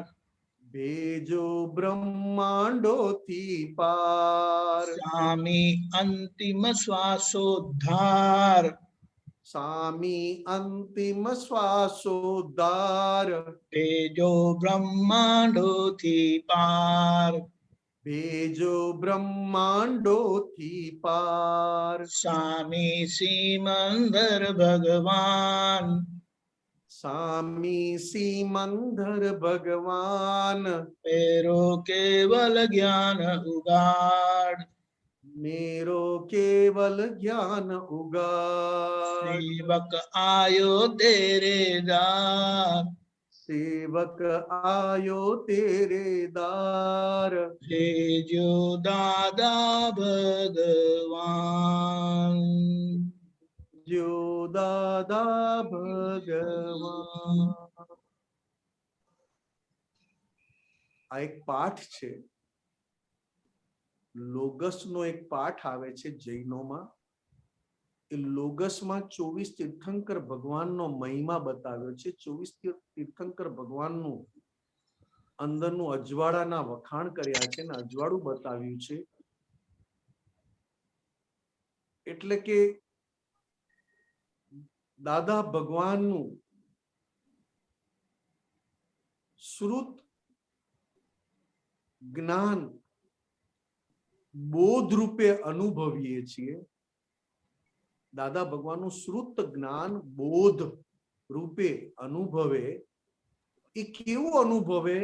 ભેજો બ્રહ્માંડોથી પાર. સ્વામી અંતિમ શ્વાસોદ્ધાર. સ્વામી અંતિમ શ્વાસોદ્ધાર ભેજો બ્રહ્માંડોથી પાર. ભેજો બ્રહ્માંડોથી પાર. સ્વામી સિમંદર ભગવાન. સ્વામી સિમંદર ભગવાન મેરો કેવલ જ્ઞાન ઉગાડ. મેરો કેવલ જ્ઞાન ઉગાડ. સેવક આયો તેરે દાર. સેવક આયો તેરે દાર. ભેજો દાદા ભગવાન. જો દાદા ભગવાન. આ એક પાઠ છે, લોગસનો એક પાઠ આવે છે જૈનોમાં. એ લોગસમાં 24 તીર્થંકર ભગવાનનો મહિમા બતાવ્યો છે. 24 તીર્થંકર ભગવાનનું અંદરનું અજવાળાના વખાણ કર્યા છે ને અજવાળું બતાવ્યું છે. એટલે કે દાદા ભગવાનનું શ્રુત જ્ઞાન બોધ રૂપે અનુભવીએ છીએ. દાદા ભગવાનનું શ્રુત જ્ઞાન બોધ રૂપે અનુભવે. એ કેવું અનુભવે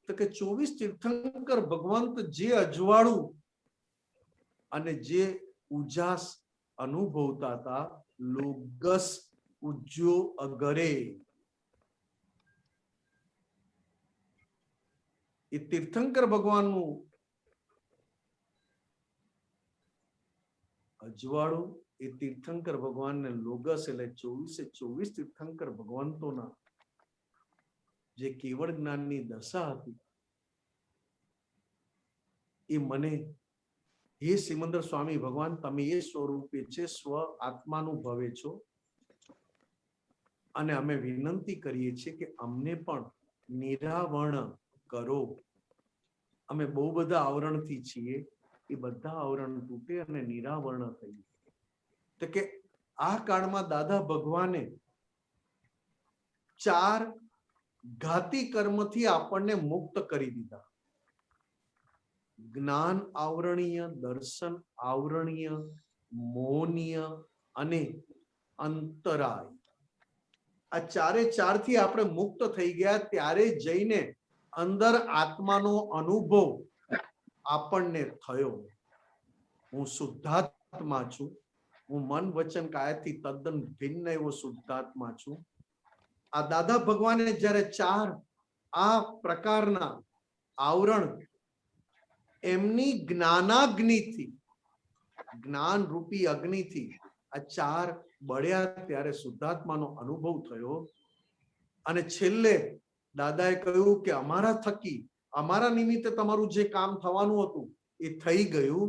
તો કે 24 તીર્થંકર ભગવંત જે અજવાળું અને જે ઉજાસ અનુભવતા હતા, લોગસ ઉજ્જો અગરે. એ તીર્થંકર ભગવાનનું અજવાળું, એ તીર્થંકર ભગવાનને લોગસ એટલે 24 તીર્થંકર ભગવંતોના જે કેવળ જ્ઞાનની દશા હતી, એ મને હે સિમંદર સ્વામી ભગવાન તમે એ સ્વરૂપે છે, સ્વ આત્માનું ભવે છો અને અમે વિનંતી કરીએ છીએ કે અમને પણ નિરાવરણ કરો. અમે બહુ બધા આવરણથી છીએ, એ બધા આવરણ તૂટે અને નિરાવરણ થઈએ. તો કે આ કાળમાં દાદા ભગવાને 4 ઘાતી કર્મથી આપણને મુક્ત કરી દીધા. જ્ઞાન આવરણીય, દર્શન આવરણીય, મોહનીય અને અંતરાય. આ ચારે ચાર થી આપણે મુક્ત થઈ ગયા ત્યારે જઈને અંદર આત્માનો અનુભવ આપણને થયો. હું શુદ્ધાત્મા છું, હું મન વચન કાયાથી તદ્દન ભિન્ન એવો શુદ્ધાત્મા છું. આ દાદા ભગવાને જ્યારે ચાર આ પ્રકારના આવરણ એમની જ્ઞાનાગ્નિથી, જ્ઞાન રૂપી અગ્નિથી આ ચાર બળ્યા ત્યારે શુદ્ધાત્માનો અનુભવ થયો. અને છેલ્લે દાદાએ કહ્યું કે અમારા થકી, અમારા નિમિત્તે તમારું જે કામ થવાનું હતું એ થઈ ગયું.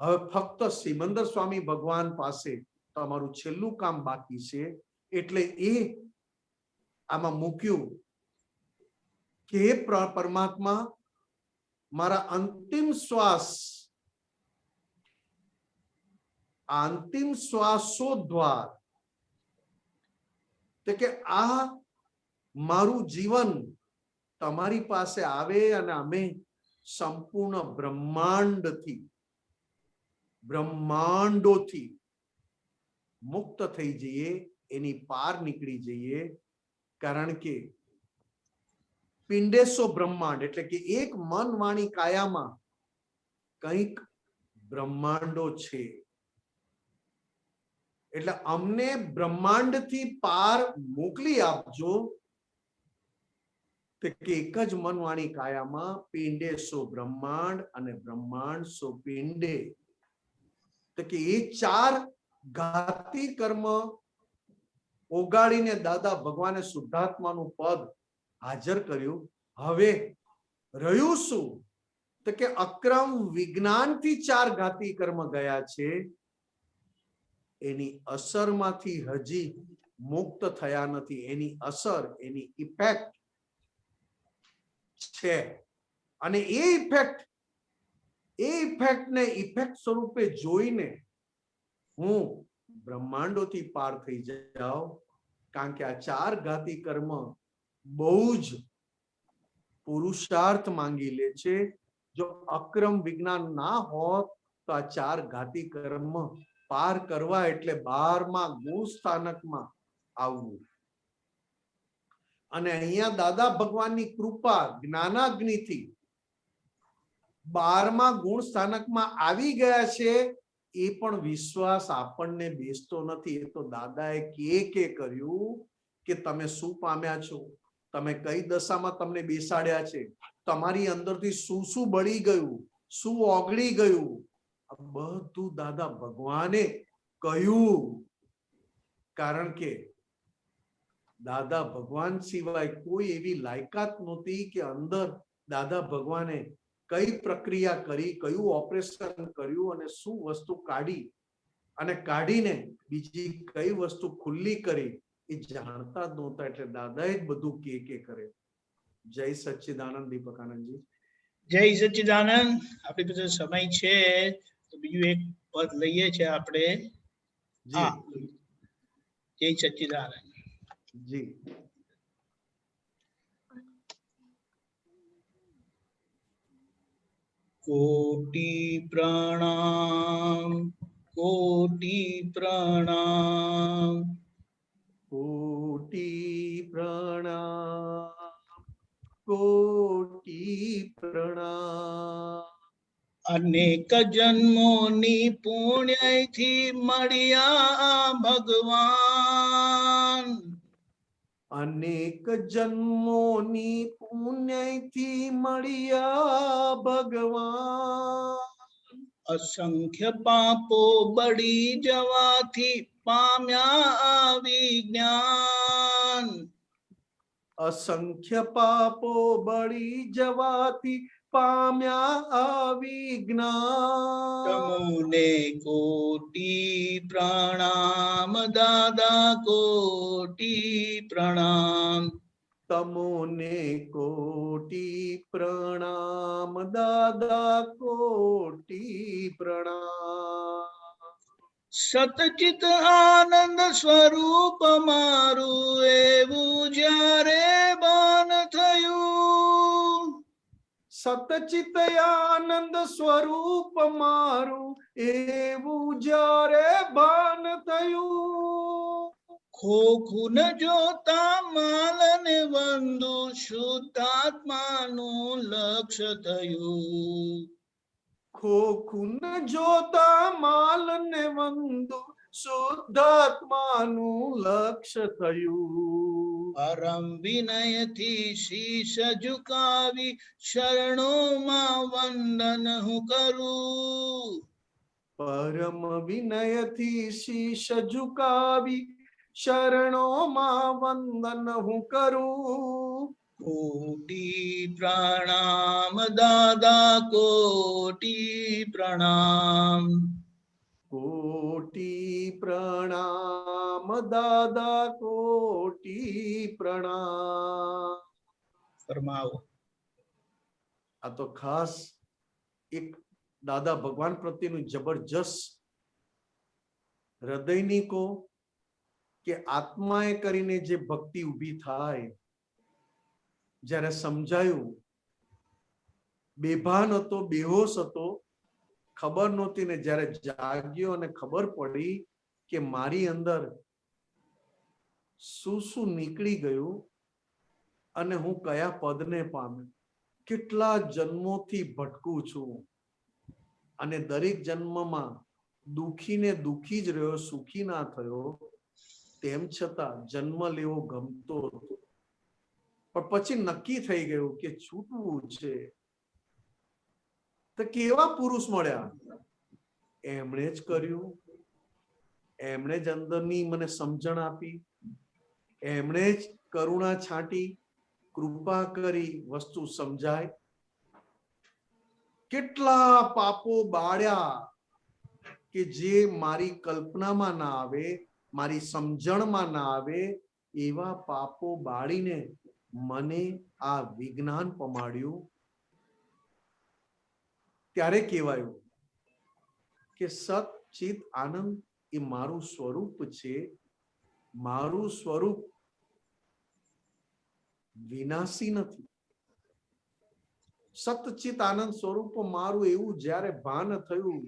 હવે ફક્ત સિમંદર સ્વામી ભગવાન પાસે તમારું છેલ્લું કામ બાકી છે. એટલે એ આમાં મૂક્યું કે હે પરમાત્મા, મારા અંતિમ શ્વાસ, અંતિમ શ્વાસો દ્વાર કે આ મારું જીવન તમારી પાસે આવે અને અમે સંપૂર્ણ બ્રહ્માંડોથી મુક્ત થઈ જઈએ, એની પાર નીકળી જઈએ. કારણ કે પિંડેસો બ્રહ્માંડ એટલે કે એક મન વાણી કાયામાં કંઈક બ્રહ્માંડો છે. એટલે અમને બ્રહ્માંડથી પાર મોકલી આપજો. કે એક જ મન વાણી કાયામાં પિંડે સો બ્રહ્માંડ અને બ્રહ્માંડ સો પિંડે. તો કે એ ચાર ઘાતી કર્મ ઓગાળીને દાદા ભગવાને શુદ્ધાત્માનું પદ હાજર કર્યું. હવે રહ્યું શું? તો કે અક્રમ વિજ્ઞાનથી ચાર ઘાતી કર્મ ગયા છે, એની અસરમાંથી હજી મુક્ત થયા નથી. એની અસર, એની ઇફેક્ટ છે. અને એ ઇફેક્ટને ઇફેક્ટ સ્વરૂપે જોઈને હું બ્રહ્માંડોથી પાર થઈ જાઉં. કારણ કે આ ચાર ઘાતી કર્મ બહુ જ પુરુષાર્થ માંગી લે છે. જો અક્રમ વિજ્ઞાન ના હોત તો આ ચાર ઘાતી કર્મ પાર કરવા એટલે 12મા ગુણ સ્થાનકમાં આવવું. અને અહીંયા દાદા ભગવાનની કૃપા જ્ઞાનાગ્નિથી 12મા ગુણ સ્થાનકમાં આવી ગયા છે. એ પણ વિશ્વાસ આપણને બેસતો નથી. એ તો દાદાએ કે કર્યું કે તમે શું પામ્યા છો, તમે કઈ દશામાં તમને બેસાડ્યા છે, તમારી અંદરથી શું શું બળી ગયું, શું ઓગળી ગયું, આ બધું દાદા ભગવાને કહ્યું. કારણ કે દાદા ભગવાન સિવાય કોઈ એવી લાયકાત નહોતી કે અંદર દાદા ભગવાને કઈ પ્રક્રિયા કરી, કયું ઓપરેશન કર્યું અને શું વસ્તુ કાઢી અને કાઢીને બીજી કઈ વસ્તુ ખુલ્લી કરી એ જાણતા જ નહોતા. એટલે દાદાએ જ બધું કે કરે. જય સચ્ચિદાનંદ દીપકાનંદજી. જય સચ્ચિદાનંદ. આપણી પાસે સમય છે તો બીજું એક પદ લઈએ છે આપણે. જય સચ્ચિદાનંદ જી. कोटि प्रणाम, कोटि प्रणाम, कोटि प्रणाम, कोटि प्रणाम. अनेक जन्मोनी पुण्यથી મળ્યા ભગવાન. અનેક જન્મોની પુણ્યથી મળ્યા ભગવાન. અસંખ્ય પાપો બળી જવાથી પામ્યા વિજ્ઞાન. અસંખ્ય પાપો બળી જવાથી પામ્યા વિજ્ઞાન. તમોને કોટી પ્રણામ દાદા, કોટી પ્રણામ. તમોને કોટી પ્રણામ દાદા, કોટી પ્રણામ. સતચિત આનંદ સ્વરૂપ મારું એવું જ્યારે ભાન થયું. સતચિત આનંદ સ્વરૂપ મારું એવું જ્યારે ભાન થયું. ખોખું ન જોતા માલ ને બંધુ શુદ્ધાત્માનું લક્ષ્ય થયું. ખોખું ન જોતા માલ ને વંદુ શુદ્ધાત્માનું લક્ષ્ય થયું. પરમ વિનયથી શીશ ઝુકાવી શરણોમાં વંદન હું કરું. પરમ વિનયથી શીશ ઝુકાવી શરણોમાં વંદન હું કરું. કોટી પ્રણામ દાદા કોટી પ્રણામ. કોટી પ્રણામ દાદા કોટી પ્રણામ. ફરમાવો. આ તો ખાસ એક દાદા ભગવાન પ્રત્યેનું જબરજસ્ત હૃદયની કો કે આત્માએ કરીને જે ભક્તિ ઊભી થાય, જ્યારે સમજાયું, બેભાન હતો, બેહોશ હતો, ખબર નહોતી, ને જ્યારે જાગ્યો અને ખબર પડી કે મારી અંદર શું શું નીકળી ગયું અને હું કયા પદને પામ્યો, કેટલા જન્મોથી ભટકું છું અને દરેક જન્મમાં દુખીને દુખી જ રહ્યો, સુખી ના થયો, તેમ છતાં જન્મ લેવો ગમતો હતો. પણ પછી નક્કી થઈ ગયું કે છૂટવું છે. તો કેવા પુરુષ મળ્યા? એમણે જ કર્યું, એમણે જ અંદરની મને સમજણ આપી, એમણે જ કરુણા છાંટી, કૃપા કરી વસ્તુ સમજાય. કેટલા પાપો બાળ્યા કે જે મારી કલ્પનામાં ના આવે, મારી સમજણમાં ના આવે, એવા પાપો બાળીને મને આ વિજ્ઞાન પમાડ્યું. ત્યારે કહેવાયું કે સત ચિત આનંદ એ મારું સ્વરૂપ છે. મારું સ્વરૂપ વિનાશી નથી. સતચિત આનંદ સ્વરૂપ મારું એવું જ્યારે ભાન થયું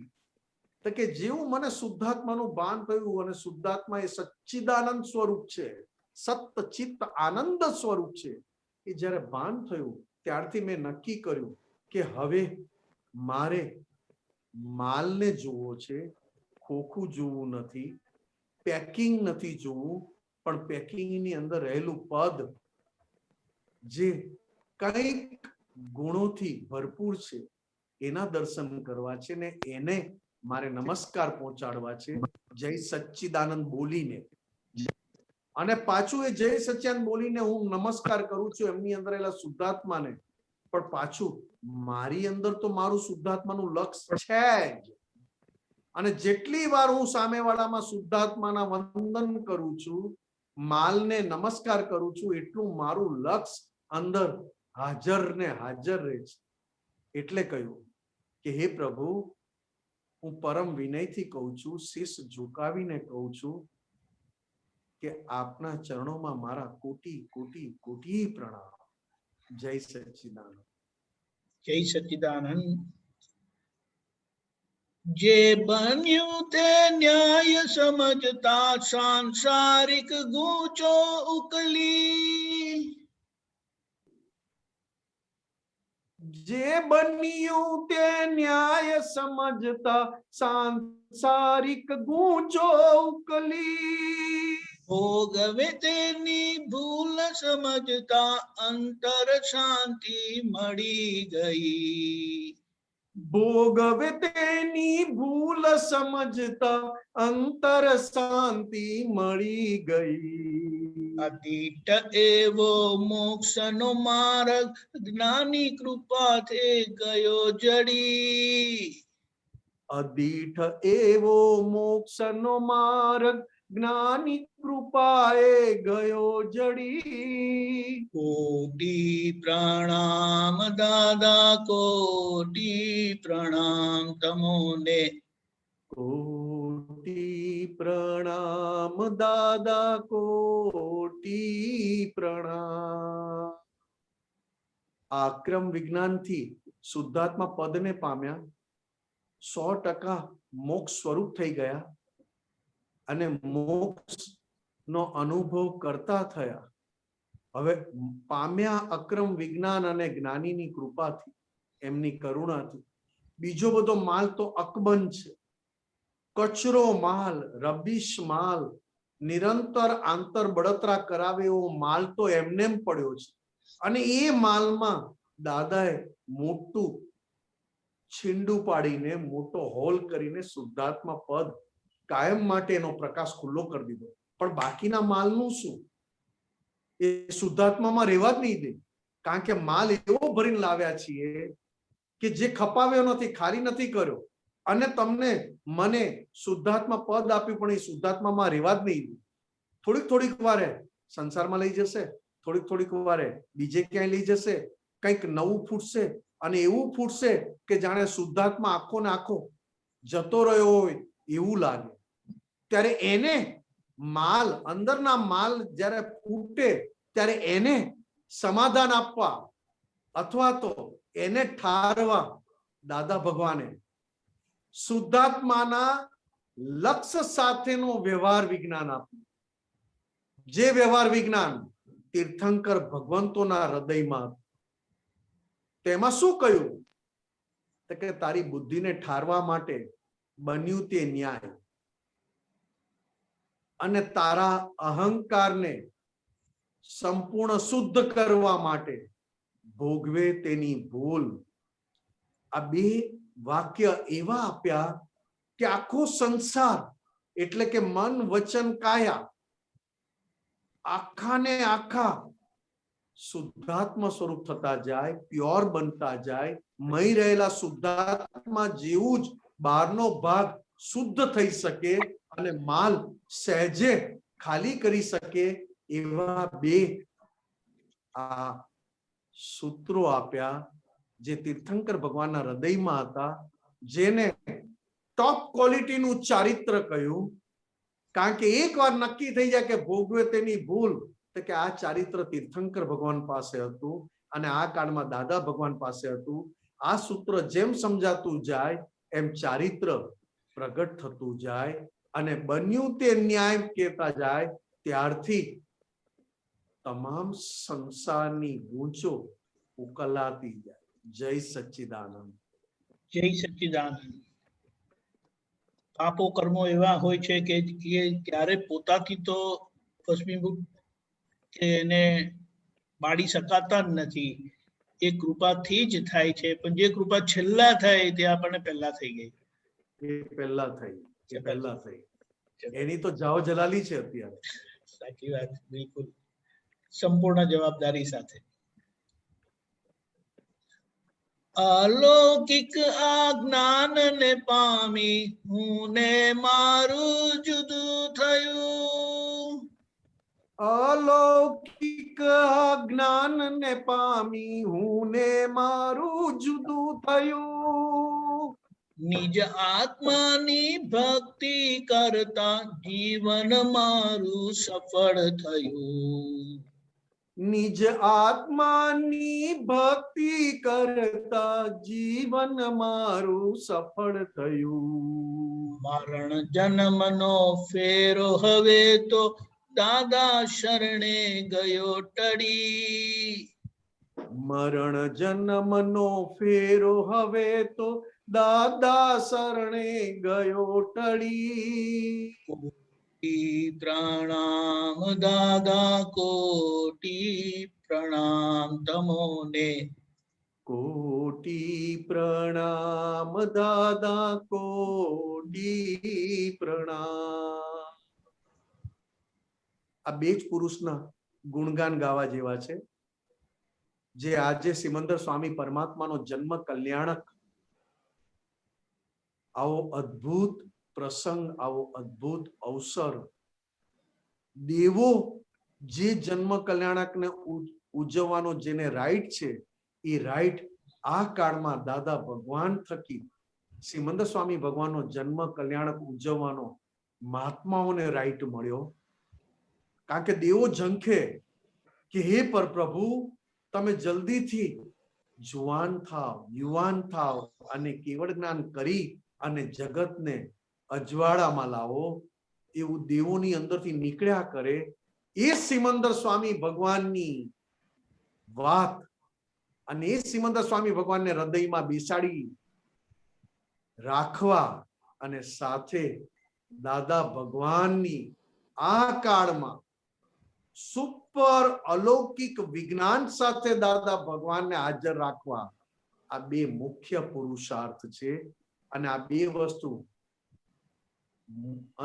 તો કે જેવું મને શુદ્ધાત્માનું ભાન થયું, અને શુદ્ધાત્મા એ સચ્ચિદાનંદ સ્વરૂપ છે, સતચિત આનંદ સ્વરૂપ છે, એ જ્યારે ભાન થયું ત્યારથી મેં નક્કી કર્યું કે હવે મારે માલને જોવો છે, ખોખું જોવું નથી, પેકિંગ નથી જોવું, પણ પેકિંગની અંદર રહેલું પદ જે કંઈક ગુણોથી ભરપૂર છે એના દર્શન કરવા છે, ને એને મારે નમસ્કાર પહોંચાડવા છે, જય સચ્ચિદાનંદ બોલીને. અને પાછું એ જય સચ્ચિદાનંદ બોલીને હું નમસ્કાર કરું છું એમની અંદર રહેલા શુદ્ધાત્માને, પણ પાછું મારી અંદર તો મારું શુદ્ધાત્માનું લક્ષ છે જ. અને જેટલી વાર હું સામેવાળામાં શુદ્ધાત્માના વંદન કરું છું, માલને નમસ્કાર કરું છું, એટલું મારું લક્ષ અંદર હાજર ને હાજર રહે છે. એટલે કહ્યું કે હે પ્રભુ, હું પરમ વિનયથી કહું છું, શીશ ઝુકાવીને કહું છું કે આપના ચરણોમાં મારા કોટી કોટી કોટી પ્રણામ. જય સચ્ચિદાનંદ. જય સચ્ચિદાનંદ. જે બન્યું તે ન્યાય સમજતા સાંસારિક ગૂંચો ઉકલી. જે બન્યું તે ન્યાય સમજતા સાંસારિક ગૂંચો ઉકલી. ભોગવે તેની ભૂલ સમજતા અંતર શાંતિ મળી ગઈ. ભોગવે તેની ભૂલ સમજતા અંતર શાંતિ મળી ગઈ. અદિઠ એવો મોક્ષનો માર્ગ જ્ઞાની કૃપાથી ગયો જડી. અદિઠ એવો મોક્ષનો માર્ગ જ્ઞાની કૃપાએ ગયો જડી. કોટી પ્રણામ દાદા કોટી પ્રણામ તમોને. કોટી પ્રણામ દાદા કોટી પ્રણામ. આક્રમ વિજ્ઞાનથી શુદ્ધાત્મા પદને પામ્યા, 100% મોક્ષ સ્વરૂપ થઈ ગયા. અને મોક્ષ નો અનુભવ કરતા થયા. હવે પામ્યા અક્રમ વિજ્ઞાન અને જ્ઞાનીની કૃપાથી, એમની કરુણાથી. બીજો બધો માલ તો અકબંધ છે, કચરો માલ, રબીશ માલ, નિરંતર આંતર બળતરા કરાવે એવો માલ તો એમને પડ્યો છે. અને એ માલમાં દાદાએ મોટું છીંડું પાડીને, મોટો હોલ કરીને શુદ્ધાત્મા પદ કાયમ માટે એનો પ્રકાશ ખુલ્લો કરી દીધો. પણ બાકીના માલનું શું? એ શુદ્ધાત્મામાં રહેવા જ નહીં દે. કારણ કે માલ એવો ભરીને લાવ્યા છીએ કે જે ખપાવ્યો નથી, ખાલી નથી કર્યો. અને તમને મને શુદ્ધાત્મા પદ આપ્યું, પણ એ શુદ્ધાત્મામાં રહેવા જ નહીં દે. થોડીક વારે સંસારમાં લઈ જશે, થોડીક વારે બીજે ક્યાંય લઈ જશે, કંઈક નવું ફૂટશે. અને એવું ફૂટશે કે જાણે શુદ્ધાત્મા આખો ને આખો જતો રહ્યો હોય એવું લાગે. ત્યારે એને માલ, અંદરના માલ જ્યારે ફૂટે ત્યારે એને સમાધાન આપવા અથવા તો એને ઠારવા દાદા ભગવાને શુદ્ધાત્માના લક્ષ્ય સાથેનો વ્યવહાર વિજ્ઞાન આપ્યું. જે વ્યવહાર વિજ્ઞાન તીર્થંકર ભગવંતોના હૃદયમાં. તેમાં શું કહ્યું? તો કે તારી બુદ્ધિને ઠારવા માટે બન્યું તે ન્યાય, અને તારા અહંકારને સંપૂર્ણ શુદ્ધ કરવા માટે ભોગવે તેની ભૂલ. આ બે વાક્ય એવા આપ્યા કે આખો સંસાર એટલે કે મન, વચન, કાયા આખાને આખા શુદ્ધાત્મ સ્વરૂપ થતા જાય, પ્યોર બનતા જાય. મહી રહેલા શુદ્ધાત્મા જેવું જ બહારનો ભાગ શુદ્ધ થઈ શકે અને માલ સહેજે ખાલી કરી શકે એવા બે આ સૂત્રો આપ્યા, જે તીર્થંકર ભગવાનના હૃદયમાં હતા, જેને ટોપ ક્વોલિટીનું ચારિત્ર કહ્યું. કારણ કે એકવાર નક્કી થઈ જાય કે ભોગવે તેની ભૂલ, તો કે આ ચારિત્ર તીર્થંકર ભગવાન પાસે હતું અને આ કાળમાં દાદા ભગવાન પાસે હતું. આ સૂત્ર જેમ સમજાતું જાય એમ ચારિત્ર પ્રગટ થતું જાય અને બન્યું તે ન્યાય કહેતા જાય. ત્યારથી તમામ સંસારની ગૂંચો ઉકલાતી જાય. જય સચ્ચિદાનંદ. જય સચ્ચિદાનંદ. પાપો કર્મો એવા હોય છે કે ક્યારે પોતાથી તો ભસ્મીભૂત કે એને બાળી શકાતા જ નથી. એ કૃપાથી જ થાય છે. પણ જે કૃપા છેલ્લા થાય તે આપણને પહેલા થઈ ગઈ. પહેલા થઈ એની તો જાઓ જલાલી છે અત્યારે. સાચી વાત, બિલકુલ સંપૂર્ણ જવાબદારી સાથે. અલૌકિક આ જ્ઞાન ને પામી હું ને મારું જુદું થયું. અલૌકિક જ્ઞાન ને પામી હું ને મારું જુદું થયું. નિજ આત્માની ભક્તિ કરતા જીવન મારું સફળ થયું. નિજ આત્માની ભક્તિ કરતા જીવન મારું સફળ થયું. મરણ જન્મનો ફેરો હવે તો દાદા શરણે ગયો ટળી. મરણ જન્મનો ફેરો હવે તો દાદા શરણે ગયો ટળી. પ્રણામ દાદા, કોટી પ્રણામ તમોને. કોટી પ્રણામ દાદા, કોટી પ્રણામ. આ બે જ પુરુષના ગુણગાન ગાવા જેવા છે, જે આજે સિમંદર સ્વામી પરમાત્માનો જન્મ કલ્યાણક આવો અદ્ભુત પ્રસંગ, આવો અદ્ભુત અવસર, દેવો જે જન્મ કલ્યાણકને ઉજવવાનો જેને રાઈટ છે, એ રાઈટ આ કાળમાં દાદા ભગવાન થકી સિમંદર સ્વામી ભગવાનનો જન્મ કલ્યાણક ઉજવવાનો મહાત્માઓને રાઈટ મળ્યો. કારણ કે દેવો ઝંખે કે હે પરપ્રભુ, તમે જલ્દીથી જુવાન થાવ, યુવાન થાવ અને કેવળ જ્ઞાન કરી અને જગતને અજવાળામાં લાવો. એવું દેવોની અંદરથી નીકળ્યા કરે, એ સિમંદર સ્વામી ભગવાનની વાત અને એ સિમંદર સ્વામી ભગવાનને હૃદયમાં બેસાડી રાખવા અને સાથે દાદા ભગવાનની આ કાળમાં સુપર અલૌકિક વિજ્ઞાન સાથે દાદા ભગવાનને હાજર રાખવા, આ બે મુખ્ય પુરુષાર્થ છે. અને આ બે વસ્તુ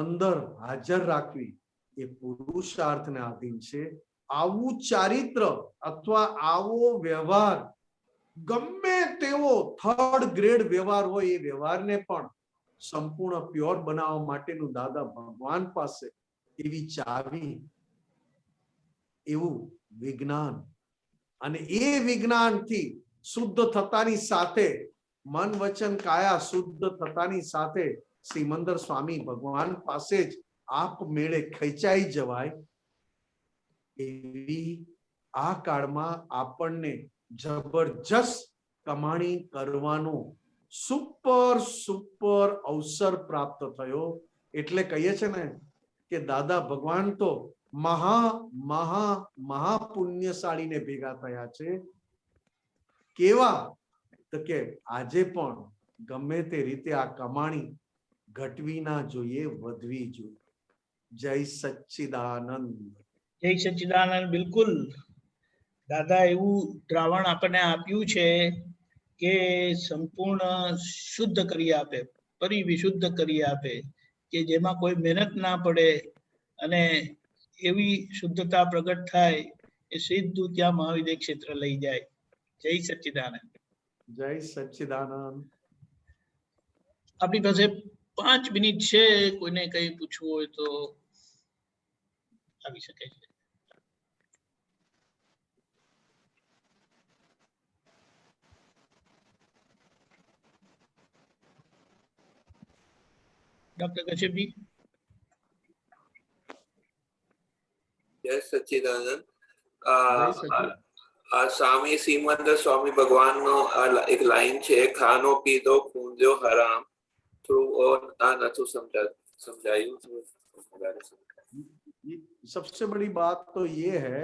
અંદર હાજર રાખવી એ પુરુષાર્થને આધીન છે. આવું ચારિત્ર અથવા આવો વ્યવહાર ગમે તેવો થર્ડ ગ્રેડ વ્યવહાર હોય, એ વ્યવહારને પણ સંપૂર્ણ પ્યોર બનાવવા માટેનું દાદા ભગવાન પાસે એવી ચાવી, એવું વિજ્ઞાન, અને એ વિજ્ઞાનથી શુદ્ધ થતાની સાથે મન વચન કાયા શુદ્ધ થતાની સાથે સિમંદર સ્વામી ભગવાન પાસે જ આપમેળે ખેંચાઈ જવાય, એવી આ કાળમાં આપણને જબરજસ્ત કમાણી કરવાનો સુપર અવસર પ્રાપ્ત થયો. એટલે કહીએ છે ને કે દાદા ભગવાન તો મહા પુણ્યશાળીને ભેગા થયા છે. કેવા તો કે આજે પણ ગમે તે રીતે આ કમાણી ઘટવી ના જોઈએ, વધવી જોઈએ. જય સચ્ચિદાનંદ. જય સચ્ચિદાનંદ. બિલકુલ દાદા એવું દ્રાવણ આપણને આપ્યું છે કે સંપૂર્ણ શુદ્ધ કરી આપે, પરિવિશુદ્ધ કરી આપે, કે જેમાં કોઈ મહેનત ના પડે અને એવી શુદ્ધતા પ્રગટ થાય એ સીધું ત્યાં મહાવિદ્ય ક્ષેત્ર લઈ જાય. જય સચ્ચિદાનંદ. જય સચ્ચિદાનંદ. આપણી પાસે 5 મિનિટ છે. કોઈને કઈ પૂછવું હોય તો આવી શકે છે. ડોક્ટર કશ્યપજી. જય સચ્ચિદાનંદ. સ્વામી સિમંદર સ્વામી ભગવાન નો એક લાઈન છે, ખાનો પીધો ખૂંદ્યો હરામ. થોડું આ નતું સમજાયું. सबसे बड़ी बात तो ये है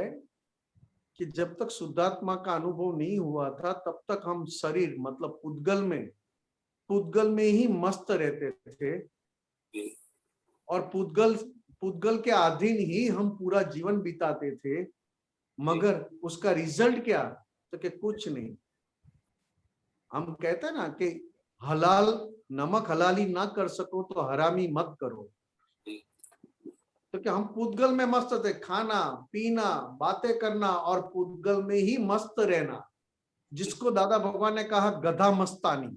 कि जब तक शुद्धात्मा का अनुभव नहीं हुआ था तब तक हम शरीर मतलब पुद्गल में ही मस्त रहते थे, और पुद्गल के अधीन ही हम पूरा जीवन बिताते थे. मगर उसका रिजल्ट क्या? तो कि कुछ नहीं. हम कहते हैं ना कि हलाल नमक हलाली ना कर सको तो हरामी मत करो. तो कि हम पुद्गल में मस्त थे, खाना पीना बातें करना और पुद्गल में ही मस्त रहना, जिसको दादा भगवान ने कहा गधा मस्तानी.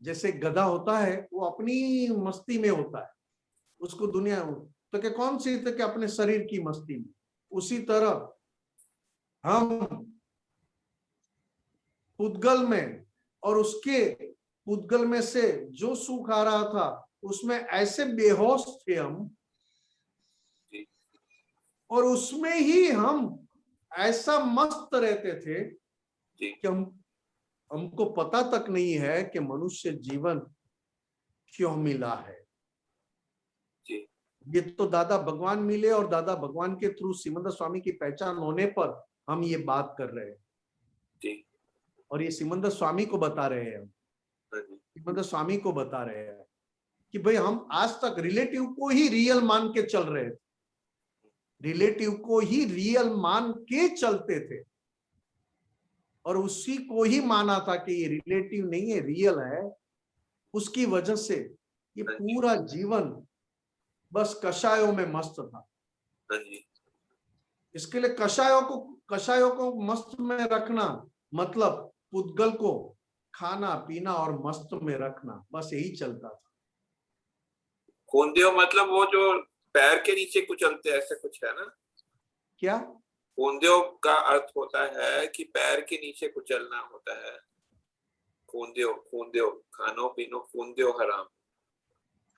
जैसे गधा होता है वो अपनी मस्ती में होता है, उसको दुनिया, तो कि कौन सी? तो कि अपने शरीर की मस्ती में. उसी तरह हम पुद्गल में और उसके पुद्गल में से जो सुख आ रहा था उसमें ऐसे बेहोश थे हम, और उसमें ही हम ऐसा मस्त रहते थे कि हमको पता तक नहीं है कि मनुष्य जीवन क्यों मिला है. ये तो दादा भगवान मिले और दादा भगवान के थ्रू सिमंदर स्वामी की पहचान होने पर हम ये बात कर रहे हैं, और ये सिमंदर स्वामी को बता रहे हैं. सिमंदर स्वामी को बता रहे हैं कि भाई हम आज तक रिलेटिव को ही रियल मान के चल रहे थे, रिलेटिव को ही रियल मान के चलते थे, और उसी को ही माना था कि ये रिलेटिव नहीं है, रियल है. उसकी वजह से ये पूरा जीवन बस कषायों में मस्त था. इसके लिए कषायों को मस्त में रखना मतलब पुद्गल को खाना पीना और मस्त में रखना, बस यही चलता था. खूंद्यो मतलब वो जो पैर के नीचे कुचलते ऐसे कुछ है ना? क्या खूंद्यो का अर्थ होता है कि पैर के नीचे कुचलना होता है. खूंद्यो खानो पीनो खूंद्यो हराम.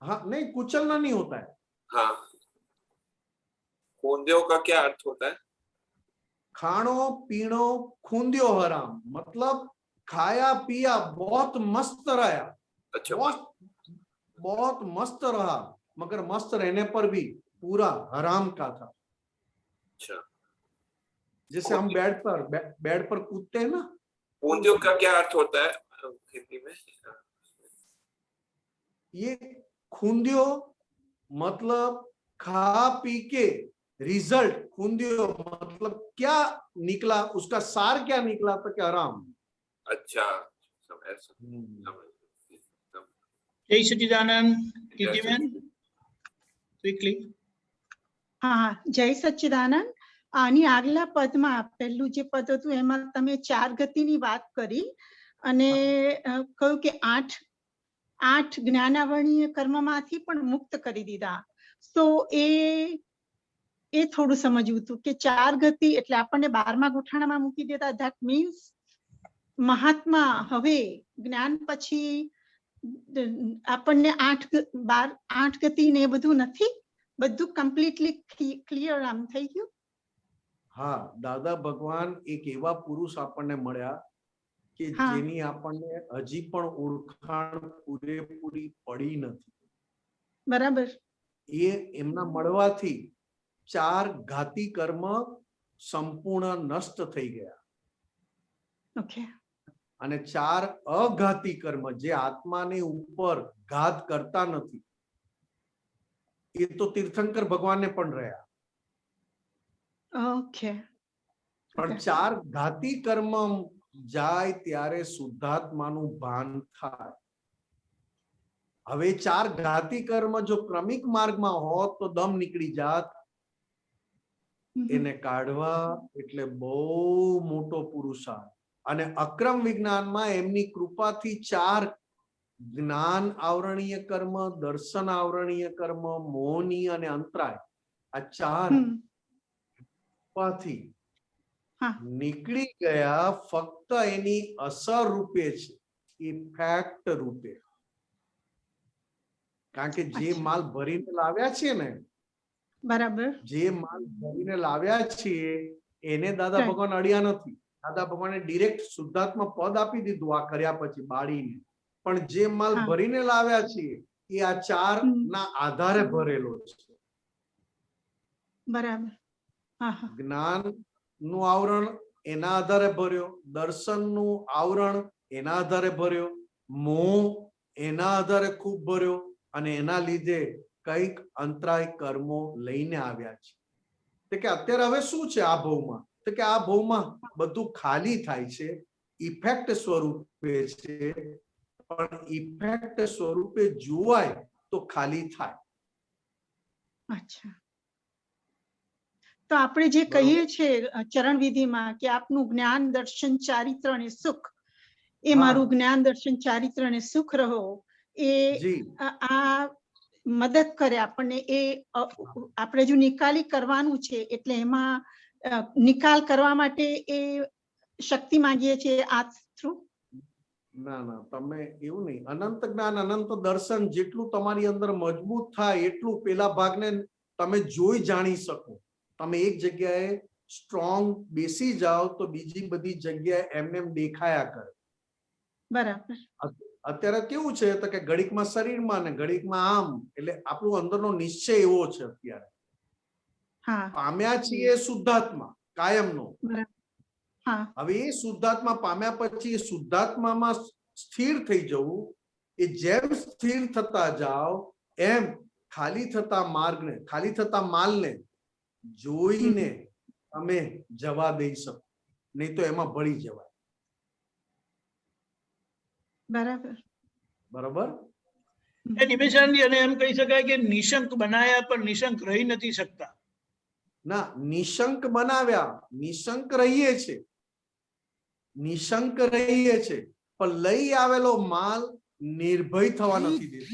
हाँ, नहीं कुचलना नहीं होता है. हाँ, खूंद्यो का क्या अर्थ होता है? खानो पीनो खूंद्यो हराम मतलब खाया पिया बहुत मस्त रहा. अच्छा. बहुत मस्त रहा, मगर मस्त रहने पर भी पूरा हराम का था। अच्छा, जैसे हम बेड पर कूदते हैं ना। खूंदियों का क्या अर्थ होता है हिंदी में? ये खूंदियो मतलब खा पी के रिजल्ट, खूंदियो मतलब क्या निकला, उसका सार क्या निकला, तो क्या हराम। अच्छा, जय सच्चिदानंद कीर्तिमन क्विकली। હા જય સચ્ચિદાનંદ. આની આગલા પદમાં પહેલું જે પદ હતું એમાં તમે 4 ગતિની વાત કરી અને કહ્યું કે 8 જ્ઞાનાવરણીય કર્મમાંથી પણ મુક્ત કરી દીધા. તો એ થોડું સમજવું હતું કે 4 ગતિ એટલે આપણને 12મા ગોઠાણામાં મૂકી દેતા. ધેટ મીન્સ મહાત્મા હવે જ્ઞાન પછી આપણને 8 ગતિ ને બધું નથી, બધું કમ્પ્લીટલી ક્લિયર આમ થઈ ગયું. હા, દાદા ભગવાન એક એવા પુરુષ આપણને મળ્યા કે જેની આપણને હજી પણ ઓળખાણ પૂરેપૂરી પડી નથી. બરાબર. એ એમના મળવાથી 4 ઘાતી કર્મ સંપૂર્ણ નષ્ટ થઈ ગયા. ઓકે. અને 4 અઘાતી કર્મ જે આત્માને ઉપર ઘાત કરતા નથી, એ તો તીર્થંકર ભગવાનને પણ રહ્યા. ઓકે. પણ 4 ઘાતી કર્મ જાય ત્યારે શુદ્ધાત્માનું ભાન થાય. હવે 4 ઘાતી કર્મ જો ક્રમિક માર્ગમાં હોત તો દમ નીકળી જાત. એને કાઢવા એટલે બહુ મોટો પુરુષાર્થ. અને અક્રમ વિજ્ઞાનમાં એમની કૃપાથી 4 જ્ઞાન આવરણીય કર્મ, દર્શન આવરણીય કર્મ, મોહની અને અંતરાય, આ 4 કૃપાથી નીકળી ગયા. ફક્ત એની અસર રૂપે છે, ઇફેક્ટ રૂપે. કારણ કે જે માલ ભરીને લાવ્યા છે ને, બરાબર, જે માલ ભરીને લાવ્યા છીએ એને દાદા ભગવાન અડ્યા નથી. દાદા ભગવાને ડિરેક્ટ શુદ્ધાત્મા પદ આપી દીધું આ કર્યા પછી બાળીને. પણ જે માલ ભરીને લાવ્યા છીએ એ આ 4 ના આધારે ભરેલો છે. બરાબર. જ્ઞાન નું આવરણ એના આધારે ભર્યો, દર્શન નું આવરણ એના આધારે ભર્યો, મોહ એના આધારે ખૂબ ભર્યો, અને એના લીધે કઈક અંતરાય કર્મો લઈને આવ્યા છે. તો કે અત્યારે હવે શું છે આ ભવમાં, તો કે આ ભવમાં બધું ખાલી થાય છે, ઇફેક્ટ સ્વરૂપે છે. પણ ઇફેક્ટ સ્વરૂપે જોવાય તો ખાલી થાય. અચ્છા. તો આપણે જે કહીએ છીએ ચરણ વિધિમાં કે આપનું જ્ઞાન દર્શન ચારિત્ર અને સુખ, એ મારું જ્ઞાન દર્શન ચારિત્ર અને સુખ રહો, એ આ મદદ કરે આપણને. એ આપણે જો નિકાલી કરવાનું છે એટલે એમાં નિકાલ કરવા માટે એ શક્તિ માંગીએ છીએ આ થ્રુ. ના ના, તમે એવું નહીં. અનંત જ્ઞાન અનંત દર્શન જેટલું તમારી અંદર મજબૂત થાય એટલું પેલા ભાગને તમે જોઈ જાણી શકો. તમે એક જગ્યાએ સ્ટ્રોંગ બેસી જાઓ તો બીજી બધી જગ્યાએ એમને એમ દેખાયા કરે. બરાબર. અત્યારે કેવું છે તો કે ઘડીકમાં શરીરમાં ને ઘડીકમાં આમ, એટલે આપણું અંદરનો નિશ્ચય એવો છે. અત્યારે પામ્યા છીએ શુદ્ધાત્મા કાયમનો. હવે એ શુદ્ધાત્મા પામ્યા પછી એ શુદ્ધાત્મામાં સ્થિર થઈ જવું, એ જેમ સ્થિર થતા જાઓ એમ ખાલી થતા માર્ગને, ખાલી થતા માલને જોઈને તમે જવા દઈ શકો, નહીં તો એમાં ભળી જવાય. બરાબર. બરાબર. નિમેશાનંદજી, અને એમ કહી શકાય કે નિશંક બનાયા પણ નિશંક રહી નથી શકતા. ના, નિશંક બનાવ્યા, નિશંક રહીએ છે, નિશંક રહીએ છે, પણ લઈ આવેલો માલ નિર્ભય થવા નથી દેતો.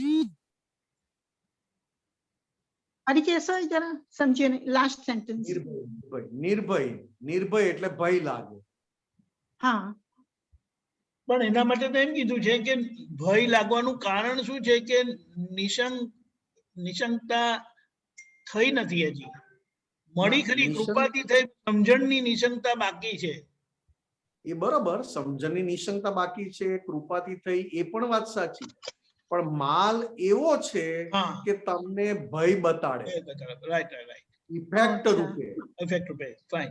અરે કેસો જરા સમજીએ ને લાસ્ટ સેન્ટેન્સ. નિર્ભય, નિર્ભય એટલે ભય લાગે. હા, પણ એના માટે તો એમ કીધું છે કે ભય લાગવાનું કારણ શું છે કે નિશંકતા થઈ નથી હજી. મળી ખરી, કૃપાથી થઈ, સમજણની નિશંકતા બાકી છે. એ બરોબર, સમજણની નિશંકતા બાકી છે, કૃપાથી થઈ, એ પણ વાત સાચી. પણ માલ એવો છે હા કે તમને ભય બતાડે, રાઈટ રાઈટ ઇફેક્ટ અચ્છા. રૂપે. ઇફેક્ટ રૂપે ફાઇન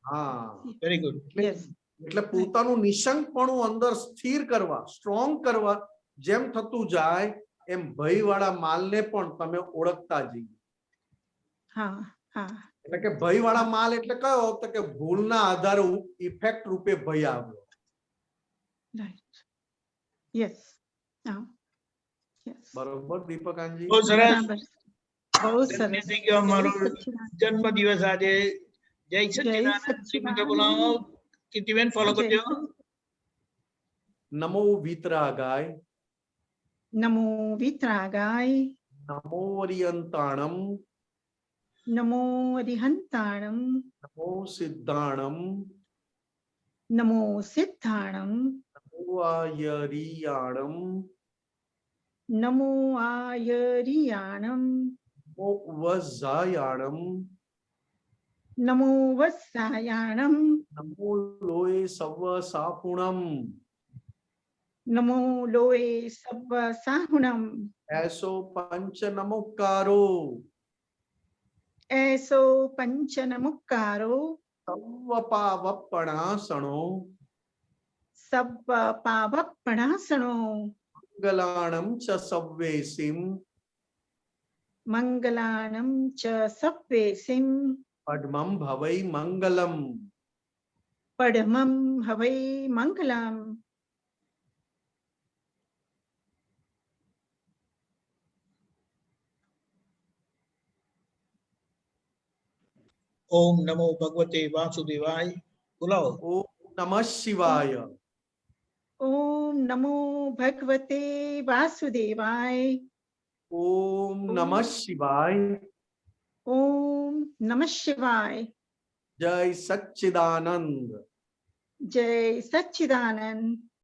હા, વેરી ગુડ યસ એટલે પોતાનું નિશંકપણું અંદર સ્થિર કરવા, સ્ટ્રોંગ કરવા, જેમ થતું જાય એમ ભયવાળા માલને પણ તમે ઓળખતા જઈએ. હા હા એટલે કે ભયવાળા માલ એટલે કયો, તો કે ભૂલના આધારે ઇફેક્ટ રૂપે ભય આવ્યો. રાઈટ યસ હા યસ બરોબર દીપકાનજી? બહુ સરસ બરાબર બહુ ધન્ય સરસ થઈ ગયો અમારો જય સચ્ચિદાનંદ. જન્મ દિવસ આજે જય સચ્ચિદાનંદ શ્રીમંત બોલાવો કીર્તિબેન ફોલો જય કરજો નમો વિતરાગાય, નમો વિતરાગાય, નમો અરિયંતાણમ, નમો અરિહંતાણમ, નમો સિદ્ધાણમ, નમો સિદ્ધાણમ, નમો આયરિયાણમ, નમો આયરિયાણમ, નમો વઝાયાણમ, નમો વત્સાયાણમ, નમો લોય સવ સાપુણમ, નમો લોય સવ્વ સાહુણમ, એસો પંચ નમોકારો, એસો પંચ નમુક્કારો, સવ પાવપણાસણો, સવ્વ પાવપણાસણો, મંગલાણમ ચ સવ્વેસિમ, મંગલાણમ ચ સવ્વેસિમ, પદ્મમ ભવૈ મંગલમ. પડમમ હવૈ મંગલમ. ઓમ નમો ભગવતે વાસુદેવાય બોલાવો ઓમ નમઃ શિવાય. ઓમ નમો ભગવતે વાસુદેવાય. ઓમ નમઃ શિવાય. ઓમ નમઃ શિવાય. જય સચ્ચિદાનંદ. જય સચ્ચિદાનંદ.